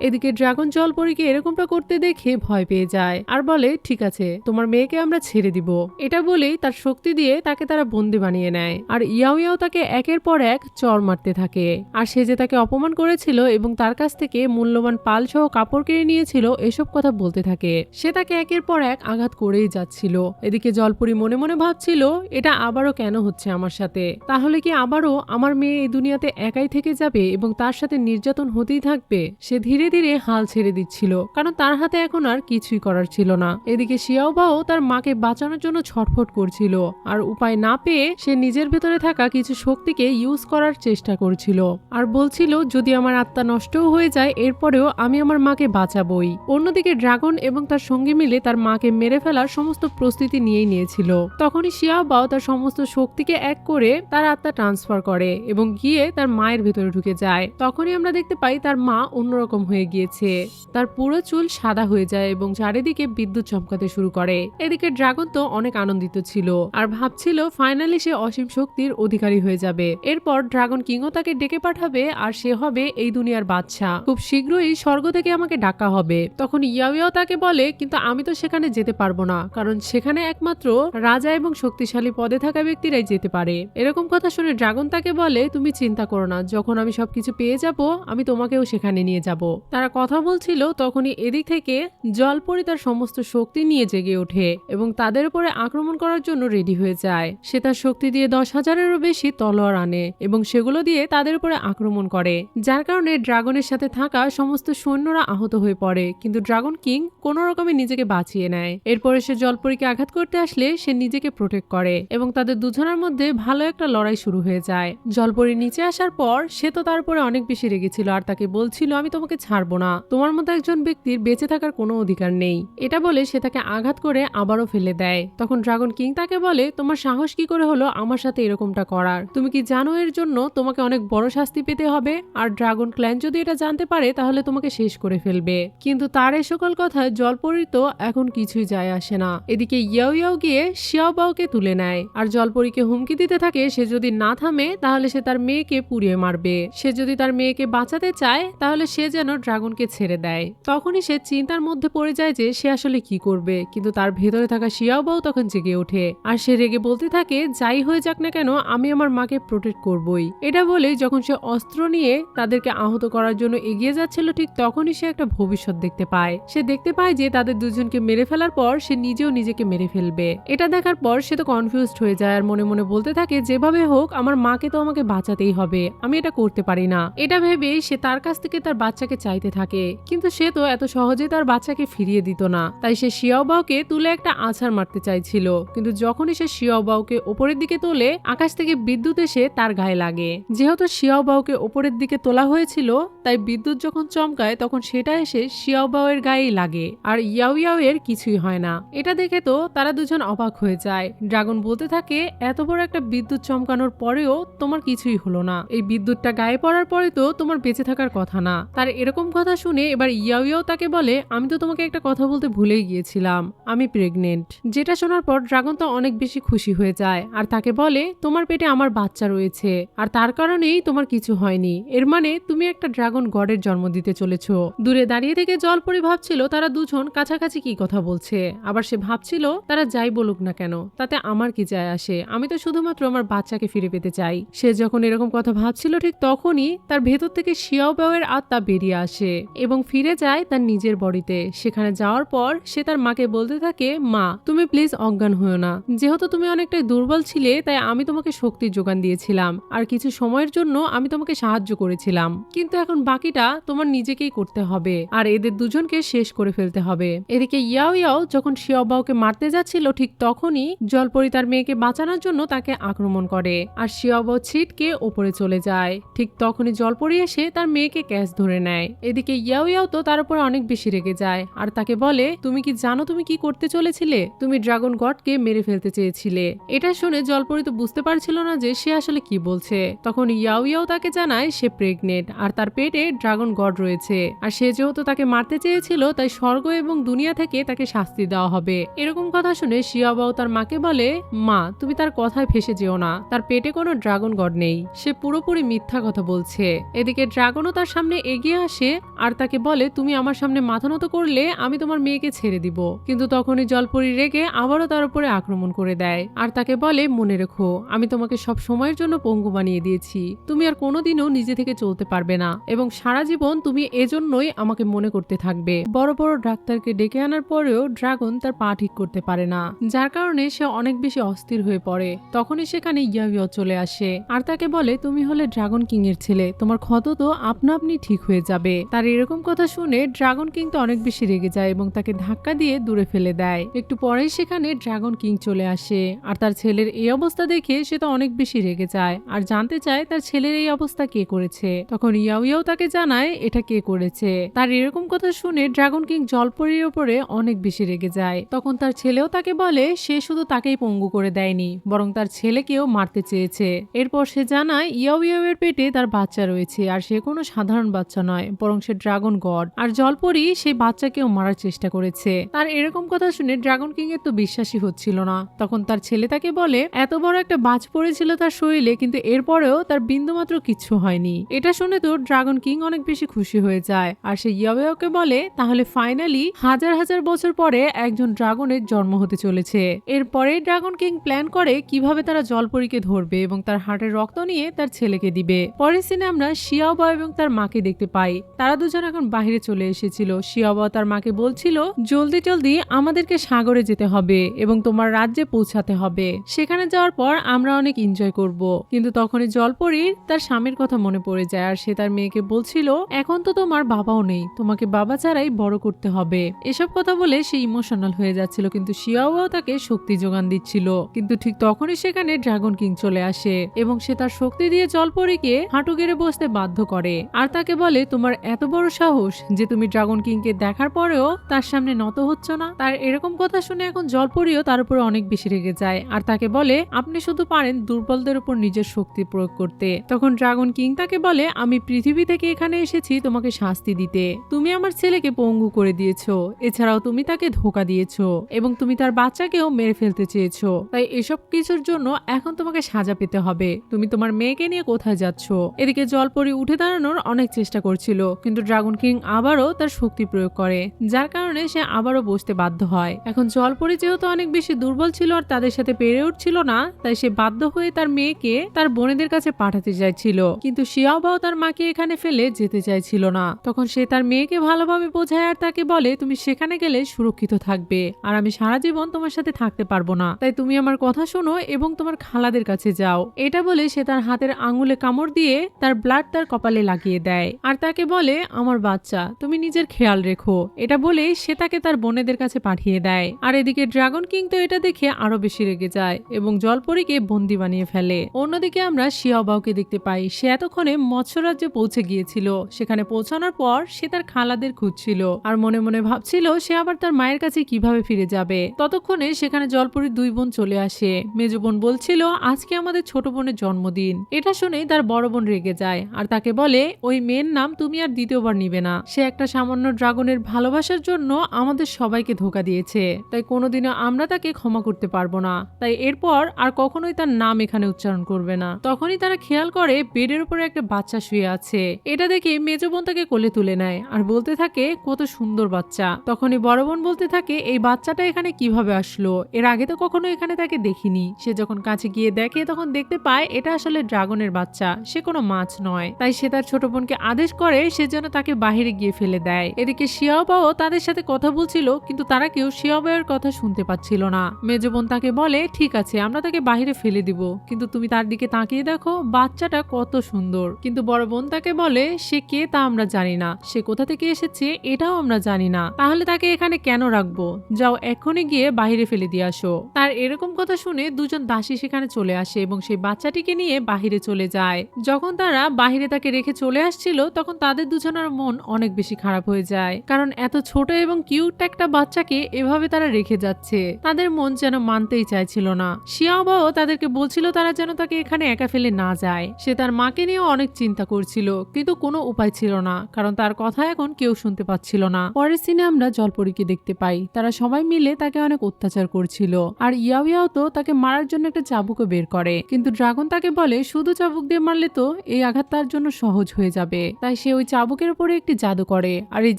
এদিকে ড্রাগন জলপরীকে এরকমটা করতে দেখে ভয় পেয়ে যায় আর বলে ঠিক আছে তোমার মেয়েকে আমরা ছেড়ে দিব। এটা বলেই তার শক্তি দিয়ে তাকে তারা বন্দি বানিয়ে নেয় আর ইয়াও ইয়াও তাকে একের পর এক চড় মারতে থাকে। আর সে যে তাকে অপমান করেছিল এবং তার কাছ থেকে মূল্যবান পাল সহ কাপড় কেড়ে নিয়েছিল এসব কথা বলতে থাকে। সে তাকে একের পর এক আঘাত করেই যাচ্ছিল। এদিকে জলপরি মনে মনে ভাবছিল এটা আবারও কেন হচ্ছে আমার সাথে, তাহলে কি আবারও আমার মেয়ে এই দুনিয়াতে একাই থেকে যাবে এবং তার সাথে নির্যাতন হতেই থাকবে। সে ধীরে ধীরে হাল ছেড়ে দিচ্ছিল কারণ তার হাতে এখন আর কিছুই করার ছিল না। এদিকে শিয়াওবাও তার মাকে বাঁচানোর জন্য ছটফট করছিল আর উপায় না পেয়ে সে নিজের ভেতরে থাকা কিছু শক্তিকে ইউজ করার চেষ্টা করছিল আর বলছিল যদি আমার আত্মা নষ্টও হয়ে যায় এরপরেও আমি আমার মাকে বাঁচাবই। অন্যদিকে ড্রাগন এবং তার সঙ্গী মিলে তার মাকে মেরে ফেলার সমস্ত প্রস্তুতি নিয়েই নিয়েছিল। তখনই শিয়াওবাও তার সমস্ত শক্তিকে এক করে তার আত্মা ট্রান্সফার করে এবং গিয়ে তার মায়ের ভেতরে ঢুকে যায়। তখনই আমরা দেখতে পাই তার মা অন্যরকম হয়ে গিয়েছে, তার পুরো চুল সাদা হয়ে যায় এবং চারিদিকে বিদ্যুৎ চমকাতে শুরু করে। এদিকে ড্রাগন তো অনেক আনন্দিত ছিল আর ভাবছিল ফাইনালি সে অসীম শক্তির অধিকারী হয়ে যাবে। এরপর ড্রাগন কিংও তাকে ডেকে পাঠাবে আর সে হবে এই দুনিয়ার বাদশা, খুব শীঘ্রই স্বর্গ থেকে আমাকে ডাকা হবে। তখন ইয়াও ইয়াও তাকে বলে কিন্তু আমি তো সেখানে যেতে পারবো না, কারণ সেখানে একমাত্র রাজা এবং শক্তিশালী পদে থাকা ব্যক্তিরাই যেতে পারে। এরকম কথা শুনে ড্রাগন তাকে বলে তুমি চিন্তা করো না, যখন আমি সবকিছু পেয়ে যাব আমি তোমাকেও সেখানে নিয়ে যাব। তারা কথা বলছিল তখনই এদিক থেকে জলপরি তার সমস্ত শক্তি নিয়ে জেগে ওঠে এবং তাদের উপরে আক্রমণ করার জন্য রেডি হয়ে যায়। সে তার শক্তি দিয়ে 10,000-এরও বেশি তলোয়ার আনে এবং সেগুলো দিয়ে তাদের উপরে আক্রমণ করে, যার কারণে ড্রাগনের সাথে থাকা সমস্ত সৈন্যরা আহত হয়ে পড়ে, কিন্তু ড্রাগন কিং কোনো রকমে নিজেকে বাঁচিয়ে নেয়। এরপরে সে জলপরীকে আঘাত করতে আসলে সে নিজেকে প্রোটেক্ট করে এবং তাদের দুজনের মধ্যে ভালো একটা লড়াই শুরু হয়ে যায়। জলপরী নিচে আসার পর সে তো তার উপরে অনেক বেশি রেগেছিল আর তাকে বলছিল আমি তোমাকে ছাড়বো না, তোমার মতো একজন ব্যক্তির বেঁচে থাকার কোনো অধিকার নেই। এটা বলে সে তাকে আঘাত করে আবারও ফেলে দেয়। তখন ড্রাগন কিং তাকে বলে তোমার সাহস কি করে হলো আমার সাথে এরকমটা করার, তুমি কি জানো এর জন্য তোমাকে অনেক বড় শাস্তি পেতে হবে, আর ড্রাগন ক্ল্যান যদি এটা জানতে পারে তাহলে তোমাকে শেষ করে ফেলবে। কিন্তু তার এই সকল কথায় জলপরীর তো এখন কিছুই যায় আসে না। এদিকে ইয়াও ইয়াও গিয়ে শিয়াওবাওকে তুলে নেয় আর জলপরীকে হুমকি দিতে থাকে সে যদি না থামে তাহলে সে তার মেয়েকে পুড়িয়ে মারবে। সে যদি তার মেয়েকে বাঁচাতে চায় তাহলে সে যেন ড্রাগনকে ছেড়ে দেয়। তখনই সে চিন্তার মধ্যে পড়ে যায় যে সে আসলে কি করবে, কিন্তু তার ভেতরে থাকা শিয়াওবাও তখন জেগে ওঠে আর সে রেগে বলতে থাকে, যাই হয়ে যাক না কেন আমি আমার মাকে প্রোটেক্ট করবই। এটা বলে যখন সে অস্ত্র নিয়ে তাদেরকে আহত করার জন্য এগিয়ে যাচ্ছিল, ঠিক তখনই সে একটা ভবিষ্যৎ দেখতে পায়। সে দেখতে পায় যে তাদের দুজনকে মেরে ফেলার পর সে নিজেও নিজেকে মেরে ফেলবে। এটা দেখার পর সে তো কনফিউজড হয়ে যায় আর মনে মনে বলতে থাকে, যেভাবে হোক আমার মাকে তো আমাকে বাঁচাতেই হবে, আমি এটা করতে পারি না। এটা ভেবে সে তার কাছ থেকে তার বাচ্চাকে চাইতে থাকে, কিন্তু সে তো এত সহজে তার বাচ্চাকে ফিরিয়ে দিত না। তাই সে শিয়াওবাওকে তুলে একটা আছাড় মারতে চাইছিল, কিন্তু যখনই সে শিয়াওবাওকে ওপরের দিকে তোলে আকাশ থেকে বিদ্যুৎ এসে তার গায়ে লাগে। যেহেতু শিয়াওবাওকে ওপরের দিকে তোলা হয়েছিল তাই বিদ্যুৎ যখন চমকায় তখন সেটা এসে শিয়াওবাওয়ের গায়েই লাগে আর ইয়াও ইয়াও এর কিছুই হয় না। এটা দেখে তো তারা দুজন অবাক হয়ে যায়। ড্রাগন বলতে থাকে, এত বড় একটা বিদ্যুৎ চমকানোর পরেও তোমার কিছুই হলো না, এই বিদ্যুৎটা গায়ে পড়ার পরে তো তোমার বেঁচে থাকার কথা না। তার এরকম কথা শুনে এবার ইয়াও ইয়াও তাকে বলে, আমি তো তোমাকে একটা কথা বলতে ভুলেই গিয়েছিলাম, আমি প্রেগনেন্ট। যেটা শোনার পর ড্রাগন তো অনেক বেশি খুশি হয়ে যায় আর তাকে বলে, তোমার পেটে আমার বাচ্চা রয়েছে আর তার কারণেই তোমার কিছু হয়নি, এর মানে তুমি একটা ড্রাগন গডের জন্ম দিতে চলেছো। দূরে দাঁড়িয়ে থেকে জলপরি ভাবছিল তারা দুজন কাছাকাছি কি কথা বলছে, আবার সে ভাবছিল তারা যাই বলুক না কেন তাতে আমার কি যায় আসে, আমি তো শুধুমাত্র আমার বাচ্চাকে ফিরে পেতে চাই। সে যখন এরকম কথা ভাবছিল ঠিক তখনই তার ভেতর থেকে শিয়াওবাওয়ের আত্মা বেরিয়ে আসে এবং ফিরে যায় তার নিজের বডিতে। সেখানে যাওয়ার পর সে তার মাকে বলতে থাকে, মা তুমি প্লিজ অজ্ঞান হও না, যেহেতু তুমি অনেকটাই দুর্বল ছিলে তাই আমি তোমাকে শক্তির যোগান দিয়েছিলাম আর কিছু সময়ের জন্য আমি তোমাকে সাহায্য করেছিলাম, কিন্তু এখন বাকিটা তোমার নিজেকেই করতে হবে আর এদের দুজনকে শেষ করে ফেলতে হবে। এদিকে ইয়াও ইয়াও যখন শিয়াওবাওকে মারতে যাচ্ছিল ঠিক তখনই জলপরি তার মেয়েকে বাঁচানোর জন্য তাকে আক্রমণ করে আর শিয়াওবাও ছিটকে ওপরে চলে যায়। ঠিক তখনই জলপরি এসে তার মেয়েকে ক্যাচ ধরে নেয়। এদিকে ইয়াও ইয়াও তো তার উপর অনেক বেশি রেগে যায় আর তাকে বলে, তুমি কি জানো তুমি কি করতে চলেছিলে, তুমি ড্রাগন গডকে মেরে ফেলতে চেয়েছিলে। এটা শুনে জলপরি তো বুঝতে পারছিল না যে সে আসলে কি বলছে। তখন ইয়াও ইয়াও তাকে জানায় সে প্রেগনেন্ট আর তার পেটে ড্রাগন গড রয়েছে আর সে যেহেতু তাকে মারতে চেয়েছিল তাই স্বর্গ এবং দুনিয়া থেকে তাকে শাস্তি দেওয়া হবে। এরকম কথা শুনে শিয়াওবাও তার মাকে বলে, মা তুমি তার কথায় ফেসে যেও না, তার পেটে কোনো ড্রাগন গড নেই, সে পুরোপুরি মিথ্যা কথা বলছে। এদিকে ড্রাগনও তার সামনে এগিয়ে আসে আর তাকে বলে, তুমি আমার সামনে মাথা নত করলে আমি তোমার মেয়েকে ছেড়ে দিব। কিন্তু তখনই জলপরি রেগে আবারও তার উপরে আক্রমণ করে দেয় আর তাকে বলে, মনে রেখো আমি তোমাকে সব সময়ের জন্য পঙ্গু বানিয়ে দিয়েছি, তুমি আর কোনোদিনও নিজে থেকে চলতে পারবে না এবং সারা জীবন তুমি এজন্যই আমাকে মনে করতে থাকবে। বড় বড় ডাক্তারকে ডেকে আনার পরেও ড্রাগন তার পা ঠিক করতে পারে না, যার কারণে সে অনেক বেশি অস্থির হয়ে পড়ে। তখনই সেখানে ইয়াও ইয়াও চলে আসে আর তাকে বলে, তুমি হলে ড্রাগন কিং এর ছেলে, তোমার ক্ষত তো আপনা আপনি ঠিক হয়ে যাবে। তার এরকম কথা শুনে ড্রাগন কিং তো অনেক বেশি রেগে যায় এবং তাকে ধাক্কা দিয়ে দূরে ফেলে দেয়। একটু পরেই সেখানে ড্রাগন কিং চলে আসে আর তার ছেলের এই অবস্থা দেখে সে তো অনেক বেশি রেগে যায় আর জানতে চায় তার ছেলের এই অবস্থা কে করেছে। তখন ইয়াও ইয়াও তাকে জানায় এটা কে করেছে। তার এরকম কথা শুনে ড্রাগন কিং জলপরির উপরে অনেক বেশি রেগে যায়। তখন তার ছেলেও তাকে বলে সে শুধু তাকেই পঙ্গু করে দেয়নি, বরং তার ছেলেকেও মারতে চেয়েছে। এরপর সে জানায় ইয়াও ইয়াও এর পেটে তার বাচ্চা রয়েছে আর সে কোনো সাধারণ বাচ্চা নয়, বরং সে ড্রাগন গড আর জলপরি সেই বাচ্চাকেও মারার চেষ্টা করেছে। তার এরকম কথা শুনে ড্রাগন কিং এর তো বিশ্বাসই হচ্ছিল না। তখন তার ছেলে তাকে বলে, এত বড় একটা বাজ পড়েছিল তার শরীরে কিন্তু এরপরেও তার বিন্দুমাত্র কিচ্ছু হয়নি। এটা শুনে তো ড্রাগন কিং অনেক বেশি খুশি হয়ে যায় আর সে ইয়াও ইয়াওকে বলে, তাহলে ফাইনালি হাজার হাজার বছর পরে একজন ড্রাগনের জন্ম হতে চলেছে। এরপরে ড্রাগন কিং প্ল্যান করে কিভাবে তারা জলপরীকে ধরবে এবং তার হার্টের রক্ত নিয়ে তার ছেলেকে দিবে। পরের সিনে আমরা শিয়াওবাও এবং তার মাকে দেখতে পাই। তারা দুজন এখন বাইরে চলে এসেছিল। শিয়াওবাও তার মাকে বলছিল, জলদি জলদি আমাদেরকে সাগরে যেতে হবে এবং তোমার রাজ্যে পৌঁছাতে হবে, সেখানে যাওয়ার পর আমরা অনেক এনজয় করব। কিন্তু তখনই জলপরীর তার স্বামীর কথা মনে পড়ে যায় আর সে তার মেয়েকে বলছিল, এখন তো তোমার বাবাও নেই, তোমাকে বাবা ছাড়াই বড় করতে হবে। এসব কথা বলে সে ইমোশনাল হয়ে যাচ্ছিল, কিন্তু শিয়াওবাও তাকে শক্তি যোগান দিচ্ছিল। কিন্তু ঠিক তখনই সেখানে ড্রাগন কিং চলে আসে এবং সে তার শক্তি দিয়ে জলপরীকে হাঁটু গেড়ে বসতে বাধ্য করে আর তাকে বলে, তোমার এত বড় সাহস যে তুমি ড্রাগন কিংকে দেখার পরেও তার সামনে নত হচ্ছ না। তার এরকম কথা শুনে এখন জলপরীও তার উপর অনেক বেশি রেগে যায় আর তাকে বলে, আপনি শুধু পারেন দুর্বলদের উপর নিজের শক্তি প্রয়োগ করতে। তখন ড্রাগন কিং তাকে বলে, আমি পৃথিবী থেকে এখানে এসেছি তোমাকে শাস্তি দিতে। তুমি আমার ছেলেকে পঙ্গু করে দিয়েছো, এছাড়াও তুমি তাকে ধোকা দিয়েছো এবং তুমি তার বাচ্চাকেও মেরে ফেলতে চেয়েছো। তাই এসব কিছুর জন্য এখন তোমাকে সাজা পেতে হবে। তুমি তোমার মেয়েকে নিয়ে কোথায় যাচ্ছ? এদিকে জলপরি উঠে দাঁড়ানোর অনেক চেষ্টা করছিল কিন্তু ড্রাগন কিং আবারও তার শক্তি প্রয়োগ করে, যার কারণে সে আবারও বসতে বাধ্য হয়। এখন জলপরি যেহেতু অনেক বেশি দুর্বল ছিল আর তাদের সাথে পেরে উঠছিল না, তাই সে বাধ্য হয়ে তার মেয়েকে তার বোনেদের কাছে পাঠাতে চাইছিল। কিন্তু শিয়াওবাও তার মাকে এখানে ফেলে যেতে চাইছিল না। তখন সে তার মেয়েকে ভালোভাবে বোঝায় আর তাকে বলে, তুমি সেখানে গেলে সুরক্ষিত থাকবে আর আমি সারা জীবন তোমার সাথে থাকতে পারবো না, তাই তুমি আমার কথা শোনো এবং তোমার খালাদের কাছে যাও। এটা বলে সে তার হাতের আঙুলে কামড় দিয়ে তার ব্লাড তার কপালে লাগিয়ে দেয় আর তাকে বলে, আমার বাচ্চা তুমি নিজের খেয়াল রেখো। এটা বলে সে তাকে তার বোনেদের কাছে পাঠিয়ে দেয়। আর এদিকে ড্রাগন কিং তো এটা দেখে আরো বেশি রেগে যায় এবং জলপরীকে বন্দি বানিয়ে ফেলে। অন্যদিকে আমরা শিয়াওবাওকে দেখতে পাই, সে এতক্ষণে মৎস্যরাজ্যে পৌঁছে গিয়েছিল। সেখানে পৌঁছানোর পর সে তার খালাদের খুঁজছিল আর মনে মনে ভাবছিল সে আবার তার মায়ের কাছে কিভাবে ফিরে যাবে। ততক্ষণে সেখানে জলপরীর দুই বোন চলে আসে। মেজ বোন বলছিল, আজকে আমাদের ছোট বোনের জন্মদিন। এটা শুনেই তার বড় বোন রেগে যায় আর তাকে বলে, ওই মেয়ের নাম তুমি আর দ্বিতীয়বার নিবে না। সে একটা সামান্য ড্রাগনের ভালোবাসার জন্য আমাদের সবাইকে ধোঁকা দিয়েছে, তাই কোনোদিনও আমরা তাকে ক্ষমা করতে পারবো না। তাই এরপর আর কখনোই তার নাম এখানে উচ্চারণ করবে না। তখনই তারা খেয়াল করে বেডের উপরে একটা বাচ্চা শুয়ে আছে। এটা দেখে মেজ বোন তাকে কোলে তুলে নেয় আর বলতে থাকে, কত সুন্দর বাচ্চা। তখনই বড় বোন বলতে থাকে, এই বাচ্চাটা এখানে কিভাবে আসলো, এর আগে তো কখনো এখানে তাকে দেখিনি। সে যখন কাছে গিয়ে দেখে তখন দেখতে পায় এটা আসলে ড্রাগনের বাচ্চা, সে কোনো মাছ নয়। তাই সে তার ছোট বোনকে আদেশ করে সে যেন তাকে বাহিরে গিয়ে ফেলে দেয়। এদিকে শিয়াওবাও তাদের সাথে কথা বলছিল, কিন্তু তারা কেউ শিয়াওবাওয়ের কথা শুনতে পাচ্ছিল না। মেজ বোন তাকে বলে, ঠিক আছে আমরা তাকে বাহিরে ফেলে দিব, কিন্তু তুমি তার দিকে তাকিয়ে দেখো বাচ্চাটা কত সুন্দর। কিন্তু বড় বোন তাকে বলে, সে কে তা আমরা জানি না, সে কোথা থেকে এসেছে এটাও আমরা জানি না, তাহলে তাকে এখানে কেন রাখবো, যাও এক্ষুনি গিয়ে বাহিরে ফেলে দিয়ে আসো। তার এরকম কথা শুনে দুজন দাসী সেখানে চলে আসে এবং সেই বাচ্চাটিকে নিয়ে বাহিরে চলে যায়। যখন তারা বাহিরে তাকে রেখে চলে আসছিল তখন তাদের দুজনের মন অনেক বেশি খারাপ হয়ে যায়, কারণ এত ছোট এবং কিউট একটা বাচ্চাকে এভাবে তারা রেখে যাচ্ছে। তাদের মন যেন মানতেই চাইছিল না। শিয়াওবাও তাদেরকে বলছিল তারা যেন তাকে এখানে একা ফেলে না যায়। সে তার মাকে নিয়ে অনেক চিন্তা করছিল, কিন্তু কোনো উপায় ছিল না, কারণ তার কথা এখন কেউ শুনতে পাচ্ছিল না। পরের সিনে আমরা জলপরীকে দেখতে পাই, তারা সবাই মিলে তাকে অনেক অত্যাচার করছিল আর ইয়াও ইয়াও তো তাকে মারার জন্য একটা চাবুকও বের করে, কিন্তু ড্রাগন তাকে বলে, শুধু চাবুক দিয়ে মারলে তো এই আঘাত তার জন্য সহজ হয়ে যাবে। তাই সে ওই চাবুকের উপরে একটি জাদু করে আর এই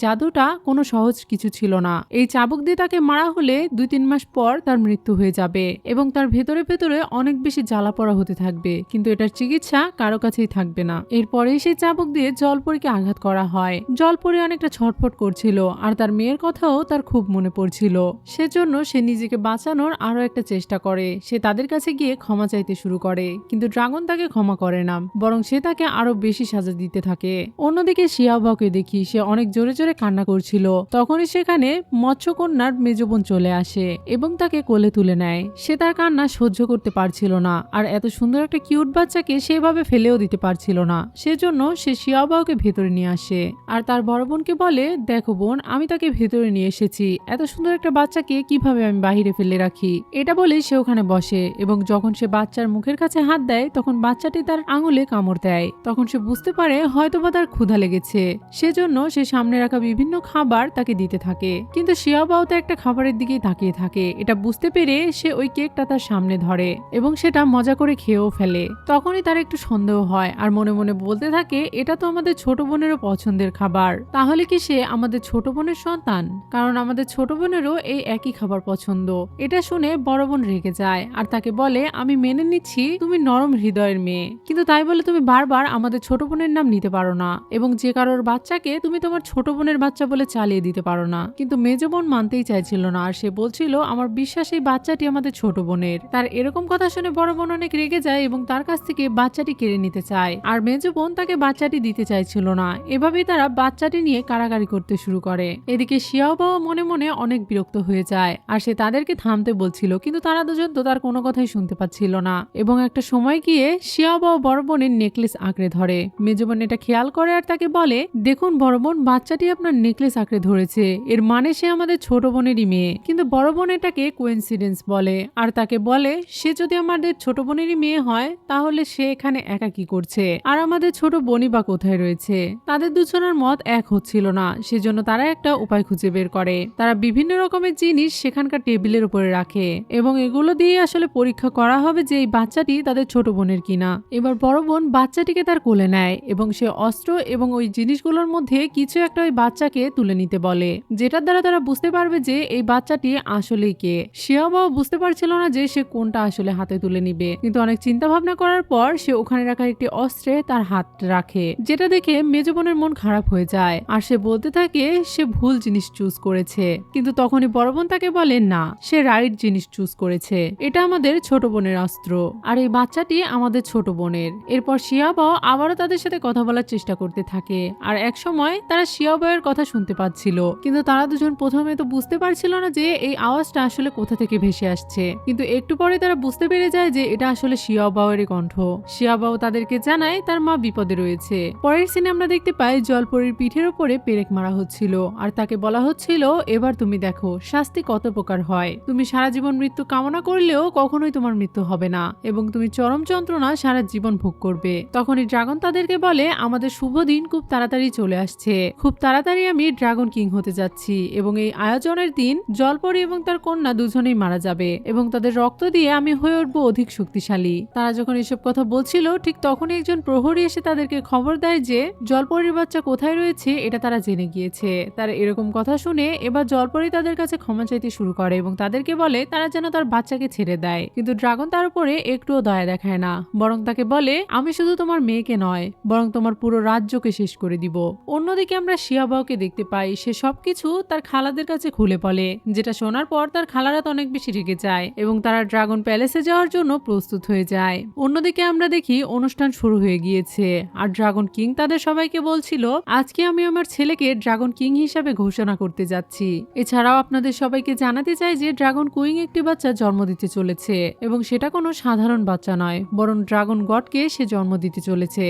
জাদুটা কোনো সহজ কিছু ছিল না। এই চাবুক দিয়ে তাকে মারা হলে 2-3 মাস পর তার মৃত্যু হয়ে যাবে এবং তার ভেতরে ভেতরে অনেক বেশি জ্বালা পড়া হতে থাকবে, কিন্তু এটার চিকিৎসা কারো কাছেই থাকবে না। এরপরে সেই চাবুক দিয়ে জলপরীকে আঘাত করা হয়। জলপরী অনেকটা ছটফট করছিল আর তার মেয়ের কথাও তার খুব মনে পড়ছিল। সেজন্য সে নিজেকে বাঁচানোর আরো একটা চেষ্টা করে। সে তাদের কাছে গিয়ে ক্ষমা চাইতে শুরু করে, কিন্তু ড্রাগন তাকে ক্ষমা করে না, বরং সে তাকে আরো বেশি সাজা দিতে থাকে। অন্যদিকে শিয়াওবাওকে দেখি সে অনেক জোরে জোরে কান্না করছিল। তখনই সেখানে মৎস্যকন্যার মেজবোন চলে আসে এবং তাকে কোলে তুলে নেয়। সে তার কান্না সহ্য করতে পারছিল না আর এত সুন্দর একটা কিউট বাচ্চাকে সেভাবে ফেলেও দিতে পারছিল না। সেজন্য সে শিয়াওবাওকে ভেতরে নিয়ে আসে আর তার বড় বোনকে বলে, দেখো বোন, আমি তাকে ভেতরে নিয়ে এসেছি, এত সুন্দর একটা বাচ্চাকে কিভাবে আমি বাহিরে ফেলে রাখি। এটা বলে সে ওখানে বসে এবং যখন সে বাচ্চার মুখের কাছে হাত দেয় তখন বাচ্চাটি তার আঙুলে কামড় দেয়। তখন সে বুঝতে পারে হয়তোবা তার ক্ষুধা লেগেছে, সেজন্য সে সামনে রাখা বিভিন্ন খাবার তাকে দিতে থাকে। কিন্তু শিয়াওবাও তো একটা খাবারের দিকেই তাকিয়ে থাকে। এটা বুঝতে পেরে সে ওই কেকটা তার সামনে ধরে এবং সেটা মজা করে খেয়েও ফেলে। তখনই তার একটু সন্দেহ হয় আর মনে মনে বলতে থাকে, এটা তো আমাদের ছোট বোনেরও পছন্দের খাবার, তাহলে কি সে আমাদের ছোট বোনের সন্তান? কারণ আমাদের ছোট বোনেরও এই একই খাবার পছন্দ। এটা শুনে বড় বোন রেগে যায় আর তাকে বলে, আমি মেনে নিচ্ছি তুমি নরম হৃদয়ের মেয়ে, কিন্তু তাই বলে তুমি বারবার আমাদের ছোট বোনের নাম নিতে পারো না এবং যে কারোর বাচ্চাকে তুমি তোমার ছোট বোনের বাচ্চা বলে চালিয়ে দিতে পারো না। কিন্তু মেজ বোন মানতেই চাইছিল না আর সে বলছিল, আমার বিশ্বাস এই বাচ্চাটি আমাদের ছোট বোনের। তার এরকম কথা শুনে বড় বোন অনেক রেগে যায় এবং তার কাছ থেকে বাচ্চাটি কেড়ে নিতে চায় আর মেজ বোন তাকে বাচ্চাটি দিতে চাইছিল না। এভাবেই তারা বাচ্চাটি নিয়ে কারাকারি করতে শুরু করে। এদিকে শিয়াওবাও মনে মনে অনেক বিরক্ত হয়ে যায় আর সে তাদেরকে থামতে বলছিল, কিন্তু তারা দুজন তো তার কোনো কথাই শুনতে পাচ্ছিল না। এবং একটা সময় গিয়ে শিয়াওবাও বড় বোনের নেকলেস আঁকড়ে ধরে। মেজ বোন এটা খেয়াল করে আর তাকে বলে, দেখুন বড় বোন, বাচ্চাটি আপনার নেকলেস আঁকড়ে ধরেছে, এর মানে সে আমাদের ছোট বোনেরই মেয়ে। কিন্তু বড় বোন এটাকে কোইন্সিডেন্স বলে আর তাকে বলে, সে যদি আমাদের ছোট বোনেরই মেয়ে হয় তাহলে সে এখানে একা কি করছে আর আমাদের ছোট বোনই বা কোথায় রয়েছে। তাদের দুজনের মত এক হচ্ছিল না, সেজন্য তারা একটা উপায় খুঁজে বের করে। তারা বিভিন্ন রকমের জিনিস সেখানকার টেবিলের উপরে রাখে এবং এগুলো দিয়ে আসলে পরীক্ষা করা হবে যে এই বাচ্চাটি তাদের ছোট বোনের কিনা। এবার বড় বোন বাচ্চাটিকে তার কোলে নেয় এবং সে অস্ত্র এবং ওই ওই জিনিসগুলোর মধ্যে কিছু একটা ওই বাচ্চাকে তুলে নিতে বলে, যেটার দ্বারা তারা বুঝতে পারবে যে এই বাচ্চাটি আসলেই কে। শিয়াবাও বুঝতে পারছিল না যে সে কোনটা আসলে হাতে তুলে নিবে, কিন্তু অনেক চিন্তা ভাবনা করার পর সে ওখানে রাখা একটি অস্ত্রে তার হাত রাখে, যেটা দেখে মেজ বোনের মন খারাপ হয়ে যায় আর সে বলতে থাকে সে ভুল জিনিস চুজ করেছে। কিন্তু তখনই বড় বোন তাকে বলে না, সে রাইট জিনিস চুজ করেছে, এটা আমাদের ছোট বোনের অস্ত্র আর এই বাচ্চাটি আমাদের ছোট বোনের। এরপর শিয়াবাও আবারও তাদের সাথে কথা বলার চেষ্টা করতে থাকে আর এক সময় তারা শিয়াবাওয়ের কথা শুনতে পাচ্ছিল, কিন্তু তারা দুজন প্রথমে তো বুঝতে পারছিল না যে এই আওয়াজটা আসলে কোথা থেকে ভেসে আসছে, কিন্তু একটু পরে তারা বুঝতে পেরে যায় যে এটা আসলে শিয়াবাওয়েরই কণ্ঠ। শিয়াবাও তাদেরকে জানায় তার মা বিপদে রয়েছে। পরের সিনে আমরা দেখতে পাই জলপরীর পিঠের উপরে পেরেক মারা হচ্ছিল আর তাকে বলা হচ্ছিল এবার তুমি দেখো শাস্তি কত প্রকার হয়, তুমি সারা জীবন মৃত্যু কামনা করলেও কখনোই তোমার মৃত্যু হবে না এবং তুমি চরম যন্ত্রণা সারা জীবন ভোগ করবে। তখনই ড্রাগন তাদেরকে বলে আমাদের শুভ দিন খুব তাড়াতাড়ি চলে আসছে, খুব তাড়াতাড়ি আমি ড্রাগন কিং হতে যাচ্ছি এবং এই আয়োজনের দিন জলপরী এবং তার কন্যা দুজনেই মারা যাবে এবং তাদের রক্ত দিয়ে আমি হয়ে উঠবো অধিক শক্তিশালী। তারা যখন এসব কথা বলছিল ঠিক তখনই একজন প্রহরী এসে তাদেরকে খবর দেয় যে জলপরীর বাচ্চা কোথায় রয়েছে এটা তারা জেনে গিয়েছে। তারা এরকম কথা শুনে এবার জলপরী তাদের কাছে ক্ষমা চাইতে শুরু করে এবং তাদেরকে বলে তারা যেন তার বাচ্চাকে ছেড়ে দেয়, কিন্তু ড্রাগন তার উপরে একটুও দয়া দেখায় না, বরং তাকে বলে আমি শুধু তোমার মেয়েকে নয় বরং তোমার পুরো রাজ্যকে শেষ করে দিব। অন্যদিকে আমরা শিয়াবাওকে দেখতে পাই সে সবকিছু তার খালাদের কাছে খুলে বলে, যেটা শোনার পর তার খালারা তো অনেক বেশি রেগে যায় এবং তারা ড্রাগন প্যালেসে যাওয়ার জন্য প্রস্তুত হয়ে যায়। অন্যদিকে আমরা দেখি অনুষ্ঠান শুরু হয়ে গিয়েছে আর ড্রাগন কিং তাদের সবাইকে বলছিল আজকে আমি আমার ছেলেকে ড্রাগন কিং হিসাবে ঘোষণা করতে যাচ্ছি। এছাড়াও আপনাদের সবাইকে জানাতে চাই যে ড্রাগন কুইং একটি বাচ্চা জন্ম দিতে চলেছে এবং সেটা কোনো সাধারণ বাচ্চা নয় বরং ড্রাগন গডকে সে জন্ম দিতে চলেছে।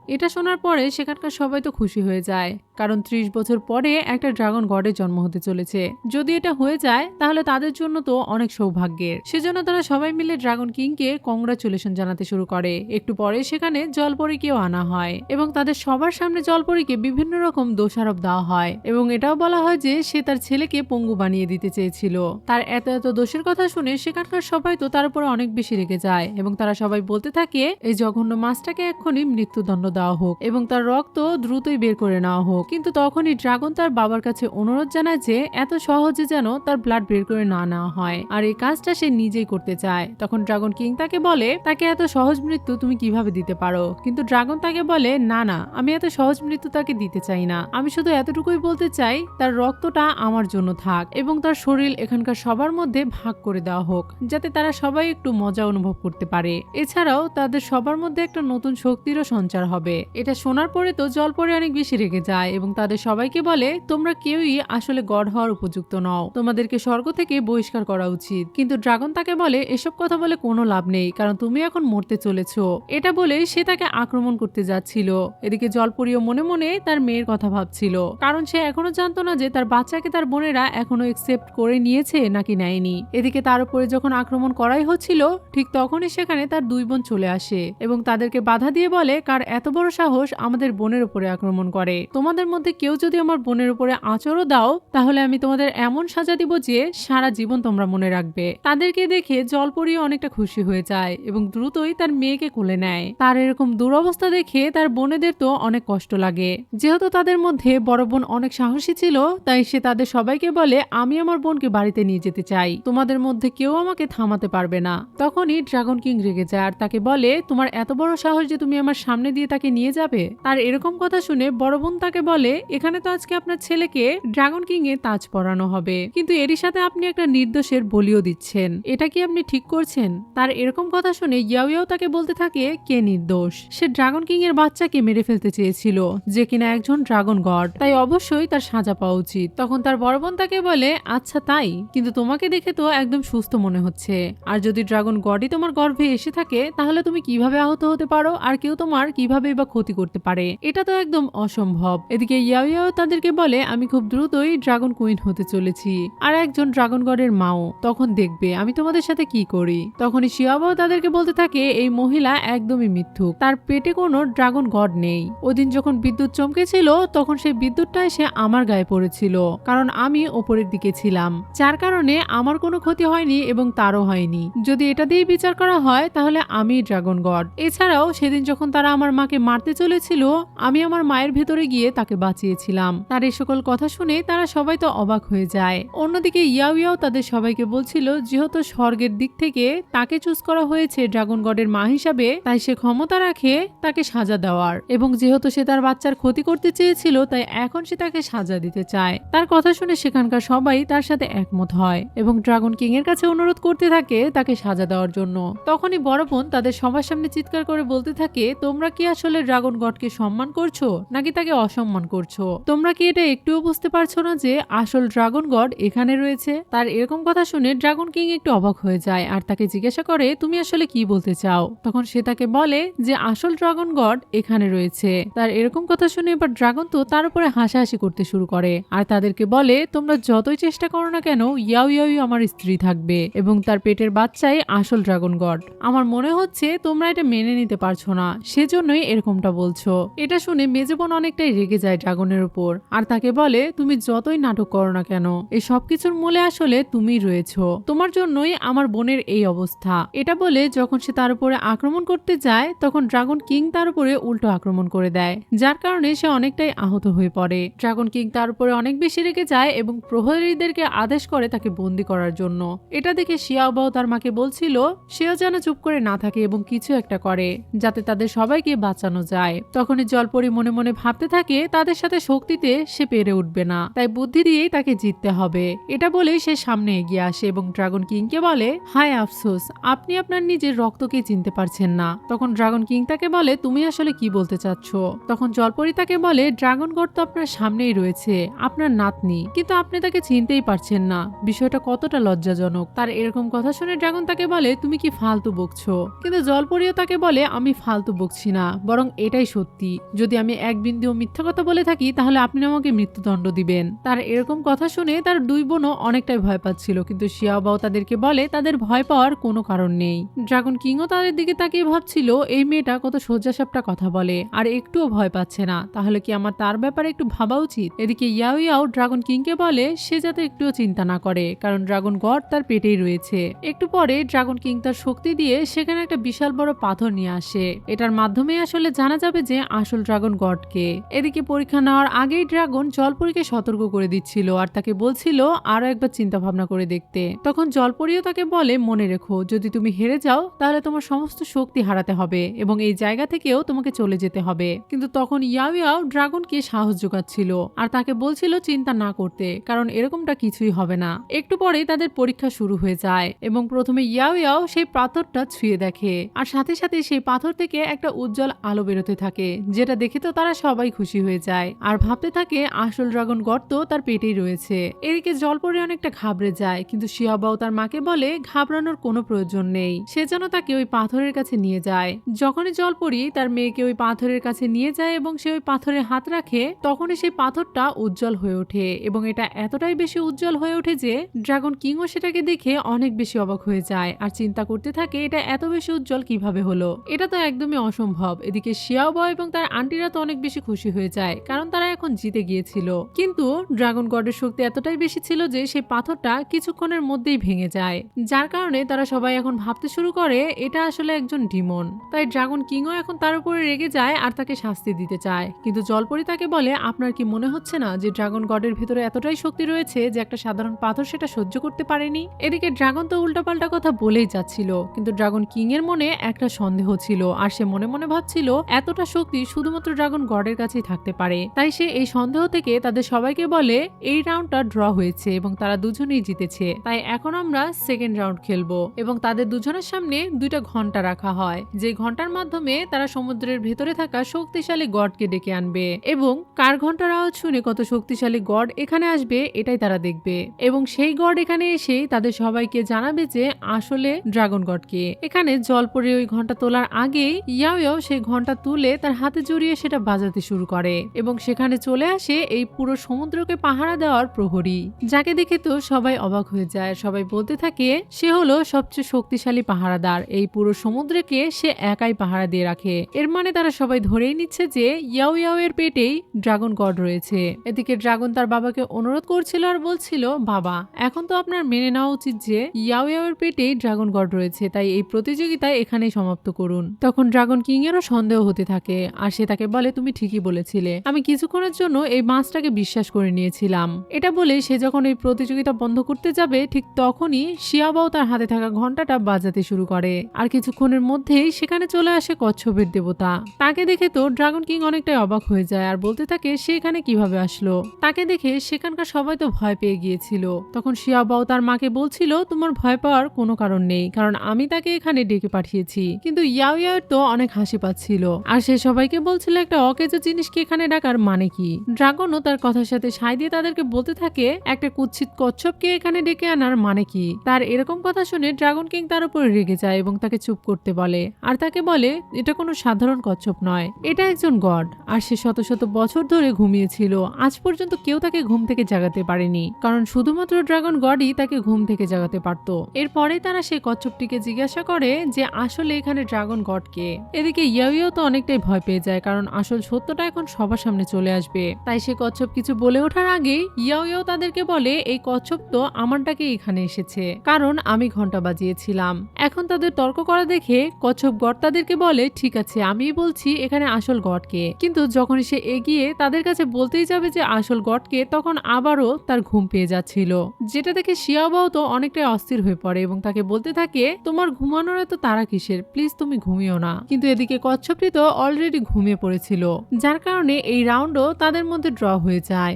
এটা শোনার পরে সেখানকার সবাই তো খুশি হয়ে যায়, কারণ 30 বছর পরে একটা ড্রাগন গডের জন্ম হতে চলেছে। যদি এটা হয়ে যায় তাহলে তাদের জন্য তো অনেক সৌভাগ্যের। সেজন্য তারা সবাই মিলে ড্রাগন কিংকে কংগ্রাচুলেশন জানাতে শুরু করে। একটু পরে সেখানে জলপরীকেও আনা হয় এবং তাদের সবার সামনে জলপরীকে বিভিন্ন রকম দোষারোপ দেওয়া হয় এবং এটাও বলা হয় যে সে তার ছেলেকে পঙ্গু বানিয়ে দিতে চেয়েছিল। তার এত এত দোষের কথা শুনে সেখানকার সবাই তো তার উপরে অনেক বেশি রেগে যায় এবং তারা সবাই বলতে থাকে এই জঘন্য মাছটাকে এক্ষুনি মৃত্যুদণ্ড দেওয়া হোক এবং তার রক্ত দ্রুতই বের করে নেওয়া হোক। কিন্তু তখনই ড্রাগন তার বাবার কাছে অনুরোধ জানায় যে এত সহজে যেন তার ব্লাড বের করে না নেওয়া হয় আর এই কাজটা সে নিজেই করতে চায়। তখন ড্রাগন কিং তাকে বলে তাকে এত সহজ মৃত্যু তুমি কিভাবে দিতে পারো, কিন্তু ড্রাগন তাকে বলে না না আমি এত সহজ মৃত্যু তাকে দিতে চাই না, আমি শুধু এতটুকুই বলতে চাই তার রক্তটা আমার জন্য থাক এবং তার শরীর এখানকার সবার মধ্যে ভাগ করে দেওয়া হোক যাতে তারা সবাই একটু মজা অনুভব করতে পারে। এছাড়াও তাদের সবার মধ্যে একটা নতুন শক্তিরও সঞ্চার হবে। এটা শোনার পরে তো জলপরী অনেক বেশি রেগে যায় এবং তাদের সবাইকে বলে তোমরা কেউই আসলে গড হওয়ার উপযুক্ত নও, তোমাদেরকে স্বর্গ থেকে বহিষ্কার করা উচিত। কিন্তু ড্রাগন তাকে বলে এসব কথা বলে কোনো লাভ নেই, কারণ তুমি এখন মরতে চলেছো। এটা বলে সে তাকে আক্রমণ করতে যাচ্ছিল। এদিকে জলপরীও মনে মনে তার মেয়ের কথা ভাবছিল, কারণ সে এখনো জানতো না যে তার বাচ্চাকে তার বোনেরা এখনো একসেপ্ট করে নিয়েছে নাকি নেয়নি। এদিকে তার উপরে যখন আক্রমণ করাই হচ্ছিল ঠিক তখনই সেখানে তার দুই বোন চলে আসে এবং তাদেরকে বাধা দিয়ে বলে কার এত বড় সাহস আমাদের বোনের উপরে আক্রমণ করে, তোমাদের মধ্যে কেউ যদি আমার বোনের উপরে আঁচড়ও দাও তাহলে আমি তোমাদের এমন সাজা দিব যে সারা জীবন তোমরা মনে রাখবে। তাদেরকে দেখে জলপরীও অনেকটা খুশি হয়ে যায় এবং দ্রুতই তার মেয়েকে কোলে নেয়। তার এরকম দুরবস্থা দেখে তার বোনেদের তো অনেক কষ্ট লাগে। যেহেতু তাদের মধ্যে বড় বোন অনেক সাহসী ছিল তাই সে তাদের সবাইকে বলে আমি আমার বোনকে বাড়িতে নিয়ে যেতে চাই, তোমাদের মধ্যে কেউ আমাকে থামাতে পারবে না। তখনই ড্রাগন কিং রেগে যায় আর তাকে বলে তোমার এত বড় সাহস যে তুমি আমার সামনে দিয়ে তাকে নিয়ে যাবে। তার এরকম কথা শুনে বড় বোন তাকে বলে এখানে তো আজকে আপনার ছেলেকে ড্রাগন কিং এ তাজ পরানো হবে, কিন্তু এরই সাথে আপনি একটা নির্দোষের বলিও দিচ্ছেন, এটা কি আপনি ঠিক করছেন? তার এরকম কথা শুনে ইয়াও ইয়াও তাকে বলতে থাকে কে নির্দোষ? সে ড্রাগন কিং এর বাচ্চাকে মেরে ফেলতে চেয়েছিল যে কিনা একজন ড্রাগন গড, তাই অবশ্যই তার সাজা পাওয়া উচিত। তখন তার বড় বোন তাকে বলে আচ্ছা তাই, কিন্তু তোমাকে দেখে তো একদম সুস্থ মনে হচ্ছে, আর যদি ড্রাগন গডই তোমার গর্ভে এসে থাকে তাহলে তুমি কিভাবে আহত হতে পারো আর কেউ তোমার কিভাবে বা ক্ষতি করতে পারে? এটা তো একদম অসম্ভব। এদিকে ইয়াও ইয়াও তাদেরকে বলে আমি খুব দ্রুতই ড্রাগন কুইন হতে চলেছি আর একজন ড্রাগন গডের মাও, তখন দেখবে আমি তোমাদের সাথে কি করি। তখনই শিয়াবাও তাদেরকে বলতে থাকে এই মহিলা একদমই মিথ্যুক, তার পেটে কোনো ড্রাগন গড নেই। ওদিন যখন বিদ্যুৎ চমকেছিল তখন সেই বিদ্যুৎটা এসে আমার গায়ে পড়েছিল, কারণ আমি ওপরের দিকে ছিলাম, যার কারণে আমার কোনো ক্ষতি হয়নি এবং তারও হয়নি। যদি এটা দিয়ে বিচার করা হয় তাহলে আমি ড্রাগন গড। এছাড়াও সেদিন যখন তারা আমার মাকে মারতে চলেছিল আমি আমার মায়ের ভেতরে গিয়ে তাকে বাঁচিয়েছিলাম। তার এই সকল কথা শুনে তারা সবাই তো অবাক হয়ে যায়। অন্যদিকে ইয়াও ইয়াও তাদের সবাইকে বলছিল যেহেতু স্বর্গের দিক থেকে তাকে চুজ করা হয়েছে ড্রাগন গডের মা হিসাবে, তাই সে ক্ষমতা রাখে তাকে সাজা দেওয়ার, এবং যেহেতু সে তার বাচ্চার ক্ষতি করতে চেয়েছিল তাই এখন সে তাকে সাজা দিতে চায়। তার কথা শুনে সেখানকার সবাই তার সাথে একমত হয় এবং ড্রাগন কিং এর কাছে অনুরোধ করতে থাকে তাকে সাজা দেওয়ার জন্য। তখনই বড় বোন তাদের সবার সামনে চিৎকার করে বলতে থাকে তোমরা কি আসলে ড্রাগন গডকে সম্মান করছো নাকি তাকে অসম্মান করছো? তোমরা কি এটা একটুও বুঝতে পারছো না যে আসল ড্রাগন গড এখানে রয়েছে? তার এরকম কথা শুনে ড্রাগন কিং একটু অবাক হয়ে যায় আর তাকে জিজ্ঞাসা করে তুমি আসলে কি বলতে চাও? তখন সে তাকে বলে যে আসল ড্রাগন গড এখানে রয়েছে। তার এরকম কথা শুনে এবার ড্রাগন তো তার উপরে হাসাহাসি করতে শুরু করে আর তাদেরকে বলে তোমরা যতই চেষ্টা করো না কেন ইয়াও ইয়াও আমার স্ত্রী থাকবে এবং তার পেটের বাচ্চাই আসল ড্রাগন গড। আমার মনে হচ্ছে তোমরা এটা মেনে নিতে পারছো না, সেজন্যই এরকমটা বলছো। এটা শুনে মেজে বোন অনেকটাই রেগে যায় ড্রাগনের উপর আর তাকে বলে তুমি যতই নাটক করো না কেন এই সবকিছুর মূলে আসলে তুমিই রয়েছো, তোমার জন্যই আমার বোনের এই অবস্থা। এটা বলে যখন সে তার উপরে আক্রমণ করতে যায় তখন ড্রাগন কিং তার উপরে উল্টো আক্রমণ করে দেয়, যার কারণে সে অনেকটাই আহত হয়ে পড়ে। ড্রাগন কিং তার উপরে অনেক বেশি রেগে যায় এবং প্রহরীদেরকে আদেশ করে তাকে বন্দি করার জন্য। এটা দেখে শিয়াওবাও তার মাকে বলছিল সেও যেন চুপ করে না থাকে এবং কিছু একটা করে যাতে তাদের সবাইকে বাঁচানো যায়। তখনই জলপরি মনে মনে ভাবতে থাকে তাদের সাথে শক্তিতে সে পেরে উঠবে না, তাই বুদ্ধি দিয়েই তাকে জিততে হবে। এটা বলেই সে সামনে এগিয়ে আসে এবং ড্রাগন কিংকে বলে হায় আফসোস, আপনি আপনার নিজের রক্তকে চিনতে পারছেন না। তখন ড্রাগন কিং তাকে বলে তুমি আসলে কি বলতে চাচ্ছ? তখন জলপরি তাকে বলে ড্রাগন গড তো আপনার সামনেই রয়েছে, আপনার নাতনি, কিন্তু আপনি তাকে চিনতেই পারছেন না, বিষয়টা কতটা লজ্জাজনক। তার এরকম কথা শুনে ড্রাগন তাকে বলে তুমি কি ফালতু বকছো? কিন্তু জলপরিও তাকে বলে আমি ফালতু বকছি না, বরং এটাই সত্যি, যদি আমি এক বিন্দুও মিথ্যা কথা বলে থাকি তাহলে আপনি আমাকে মৃত্যুদণ্ড দিবেন। তার এরকম কথা শুনে তার দুই বোনও অনেকটাই ভয় পাচ্ছিল, কিন্তু শিয়াওবাও তাদেরকে বলে তাদের ভয় পাওয়ার কোনো কারণ নেই। ড্রাগন কিংও তাদের দিকে তাকিয়ে ভাবছিল এই মেয়েটা কত সোজাসাপটা কথা বলে আর একটুও ভয় পাচ্ছে না, তাহলে কি আমার তার ব্যাপারে একটু ভাবা উচিত। এদিকে ইয়াও ইয়াও ড্রাগন কিংকে বলে সে যাতে একটুও চিন্তা না করে, কারণ ড্রাগন গড তার পেটেই রয়েছে। একটু পরে ড্রাগন কিং তার শক্তি দিয়ে সেখানে একটা বিশাল বড় পাথর নিয়ে আসে, এটার মাধ্যমে আসলে জানা যাবে যে আসল ড্রাগন গডকে। এদিকে পরীক্ষা নেওয়ার আগেই ড্রাগন জলপরীকে সতর্ক করে দিচ্ছিল আর তাকে বলছিল আরো একবার চিন্তা ভাবনা করে দেখতে। তখন জলপরীও তাকে বলে মনে রেখো যদি তুমি হেরে যাও তাহলে তোমার সমস্ত শক্তি হারাতে হবে এবং এই জায়গা থেকেও তোমাকে চলে যেতে হবে। কিন্তু তখন ইয়াও ইয়াও ড্রাগনকে সাহস যোগাচ্ছিল আর তাকে বলছিল চিন্তা না করতে, কারণ এরকমটা কিছুই হবে না। একটু পরেই তাদের পরীক্ষা শুরু হয়ে যায় এবং প্রথমে ইয়াও ইয়াও সেই পাথরটা ছুঁয়ে দেখে আর সাথে সাথে সেই পাথর থেকে একটা উজ্জ্বল আলো বেরোতে থাকে, যেটা দেখে তো তারা সবাই খুশি হয়ে যায় আর ভাবতে থাকে আসল ড্রাগন গড তো তার পেটেই রয়েছে। এদিকে জলপরি অনেকটা ঘাবড়ে যায়, কিন্তু শিয়াওবাও তার মাকে বলে ঘাবড়ানোর কোনো প্রয়োজন নেই, সে যেন তাকে ওই পাথরের কাছে নিয়ে যায়। যখনই জলপরি তার মেয়েকে ওই পাথরের কাছে নিয়ে যায় এবং সে ওই পাথরে হাত রাখে তখনই সেই পাথরটা উজ্জ্বল হয়ে ওঠে এবং এটা এতটাই বেশি উজ্জ্বল হয়ে ওঠে যে ড্রাগন কিংও সেটাকে দেখে অনেক বেশি অবাক হয়ে যায় আর চিন্তা করতে থাকে এটা এত বেশি উজ্জ্বল কিভাবে হলো, এটা তো একদমই অসম্ভব। এদিকে শিয়াওবাও এবং তার আন্টিরা তো অনেক বেশি খুশি হয়ে যায় কারণ তারা এখন জিতে গিয়েছিল, কিন্তু ড্রাগন গডের শক্তি এতটাই বেশি ছিল যে সেই পাথরটা কিছুক্ষণের মধ্যেই ভেঙে যায়, যার কারণে তারা সবাই এখন ভাবতে শুরু করে এটা আসলে একজন ডিমন। তাই ড্রাগন কিংও এখন তার উপরে রেগে যায় আর তাকে শাস্তি দিতে চায়, কিন্তু জলপরি তাকে বলে আপনার কি মনে হচ্ছে না যে ড্রাগন গডের ভিতরে এতটাই শক্তি রয়েছে যে একটা সাধারণ পাথর সেটা সহ্য করতে পারেনি? এদিকে ড্রাগন তো উল্টাপাল্টা কথা বলেই যাচ্ছিল, কিন্তু ড্রাগন কিং এর মনে একটা সন্দেহ ছিল আর সে মনে মনে ভাবছিল এতটা শক্তি শুধুমাত্র ড্রাগন গডের কাছেই থাকতে পারে। তাই সে এই সন্দেহ থেকে তাদের সবাইকে বলে এই রাউন্ডটা ড্র হয়েছে এবং তারা দুজনেই জিতেছে, তাই এখন আমরা সেকেন্ড রাউন্ড খেলবো। এবং তাদের দুজনের সামনে দুইটা ঘন্টা রাখা হয়, যে ঘন্টার মাধ্যমে তারা সমুদ্রের ভেতরে থাকা শক্তিশালী গডকে ডেকে আনবে এবং কার ঘন্টার আওয়াজ শুনে কত শক্তিশালী গড এখানে আসবে এটাই তারা দেখবে এবং সেই গড এখানে এসে তাদের সবাইকে জানাবে যে আসলে ড্রাগন গডকে। এখানে জলপরি ওই ঘন্টা তোলার আগেই ইয়াও ইয়াও সেই ঘন্টা তুলে তার হাতে জড়িয়ে সেটা বাজাতে শুরু করে এবং সেখানে চলে আসে এই পুরো সমুদ্রকে পাহারা দেওয়ার প্রহরী, যাকে দেখে তো সবাই অবাক হয়ে যায়। সবাই বলতে থাকে সে হলো সবচেয়ে শক্তিশালী পাহারাদার, এই পুরো সমুদ্রকে সে একাই পাহারা দিয়ে রাখে। এর মানে তারা সবাই ধরেই নিচ্ছে যে ইয়াও ইয়াও এর পেটেই ড্রাগন গড রয়েছে। এদিকে ড্রাগন তার বাবাকে অনুরোধ করছিল আর বলছিল, বাবা এখন তো আপনার মেনে নেওয়া উচিত যে ইয়াও ইয়াও এর পেটেই ড্রাগন গড রয়েছে, তাই এই প্রতিযোগিতা এখানেই সমাপ্ত করুন। তখন ড্রাগন কিং এরও সন্দেহ হতে থাকে আর সে তাকে বলে, তুমি ঠিকই বলেছিলে, আমি কিছুক্ষণের জন্য এই মাছটাকে বিশ্বাস করে নিয়েছিলাম। এটা বলে সে যখন এই প্রতিযোগিতা বন্ধ করতে যাবে ঠিক তখনই শিয়াবাও তার হাতে থাকা ঘন্টাটা বাজাতে শুরু করে। আর কিছুক্ষণের মধ্যেই সেখানে চলে আসে কচ্ছপের দেবতা। তাকে দেখে তো ড্রাগন কিং অনেকটাই অবাক হয়ে যায় আর বলতে থাকে সে এখানে কিভাবে আসলো। তাকে দেখে সেখানকার সবাই তো ভয় পেয়ে গিয়েছিল। তখন শিয়াবাও তার মাকে বলছিল, তোমার ভয় পাওয়ার কোনো কারণ নেই, কারণ আমি তাকে এখানে ডেকে পাঠিয়েছি। কিন্তু ইয়াও ইয়াও তো অনেক হাসি পাচ্ছিল আর সে সবাইকে বলছিল একটা অকেজো জিনিসকে এখানে ডাকার মানে কি। ড্রাগনও তার কথার সাথে সায় দিয়ে তাদেরকে বলতে থাকে একটা কুৎসিত কচ্ছপকে এখানে ডেকে আনার মানে কি। তার এরকম কথা শুনে ড্রাগন কিং তার উপর রেগে যায় এবং তাকে চুপ করতে বলে আর তাকে বলে এটা কোনো সাধারণ কচ্ছপ নয়, এটা একজন গড। আর সে শত শত বছর ধরে ঘুমিয়েছিল, আজ পর্যন্ত কেউ তাকে ঘুম থেকে জাগাতে পারেনি, কারণ শুধুমাত্র ড্রাগন গডই তাকে ঘুম থেকে জাগাতে পারত। এরপরে তারা সেই কচ্ছপটিকে জিজ্ঞাসা করে যে আসলে এখানে ড্রাগন গড কে। এদিকে ইয়াও ইয়াও তো অনেকটাই ভয় পেয়ে যায়, কারণ আসল সত্যটা এখন সবার সামনে চলে আসবে। তাই সে কচ্ছপ কিছু বলে ওঠার আগেই ইয়াও ইয়াও তাদেরকে বলে এই কচ্ছপ তো আমারটাকে এখানে এসেছে, কারণ আমি ঘন্টা বাজিয়েছিলাম। এখন তাদের তর্ক করা দেখে কচ্ছপ গড তাদেরকে বলে, ঠিক আছে আমি বলছি এখানে আসল গড কে। কিন্তু যখন সে এগিয়ে তাদের কাছে বলতেই যাবে যে আসল গড কে, তখন আবারও তার ঘুম পেয়ে যাচ্ছিল, যেটা দেখে শিয়াবাও তো অনেকটাই অস্থির হয়ে পড়ে এবং তাকে বলতে থাকে তোমার ঘুমানোর এত তাড়া কিসের, প্লিজ তুমি ঘুমিও না। কিন্তু এদিকে কচ্ছপটি তো অলরেডি ঘুমিয়ে পড়েছিল, যার কারণে এই রাউন্ডও তাদের মধ্যে ড্র হয়ে যায়।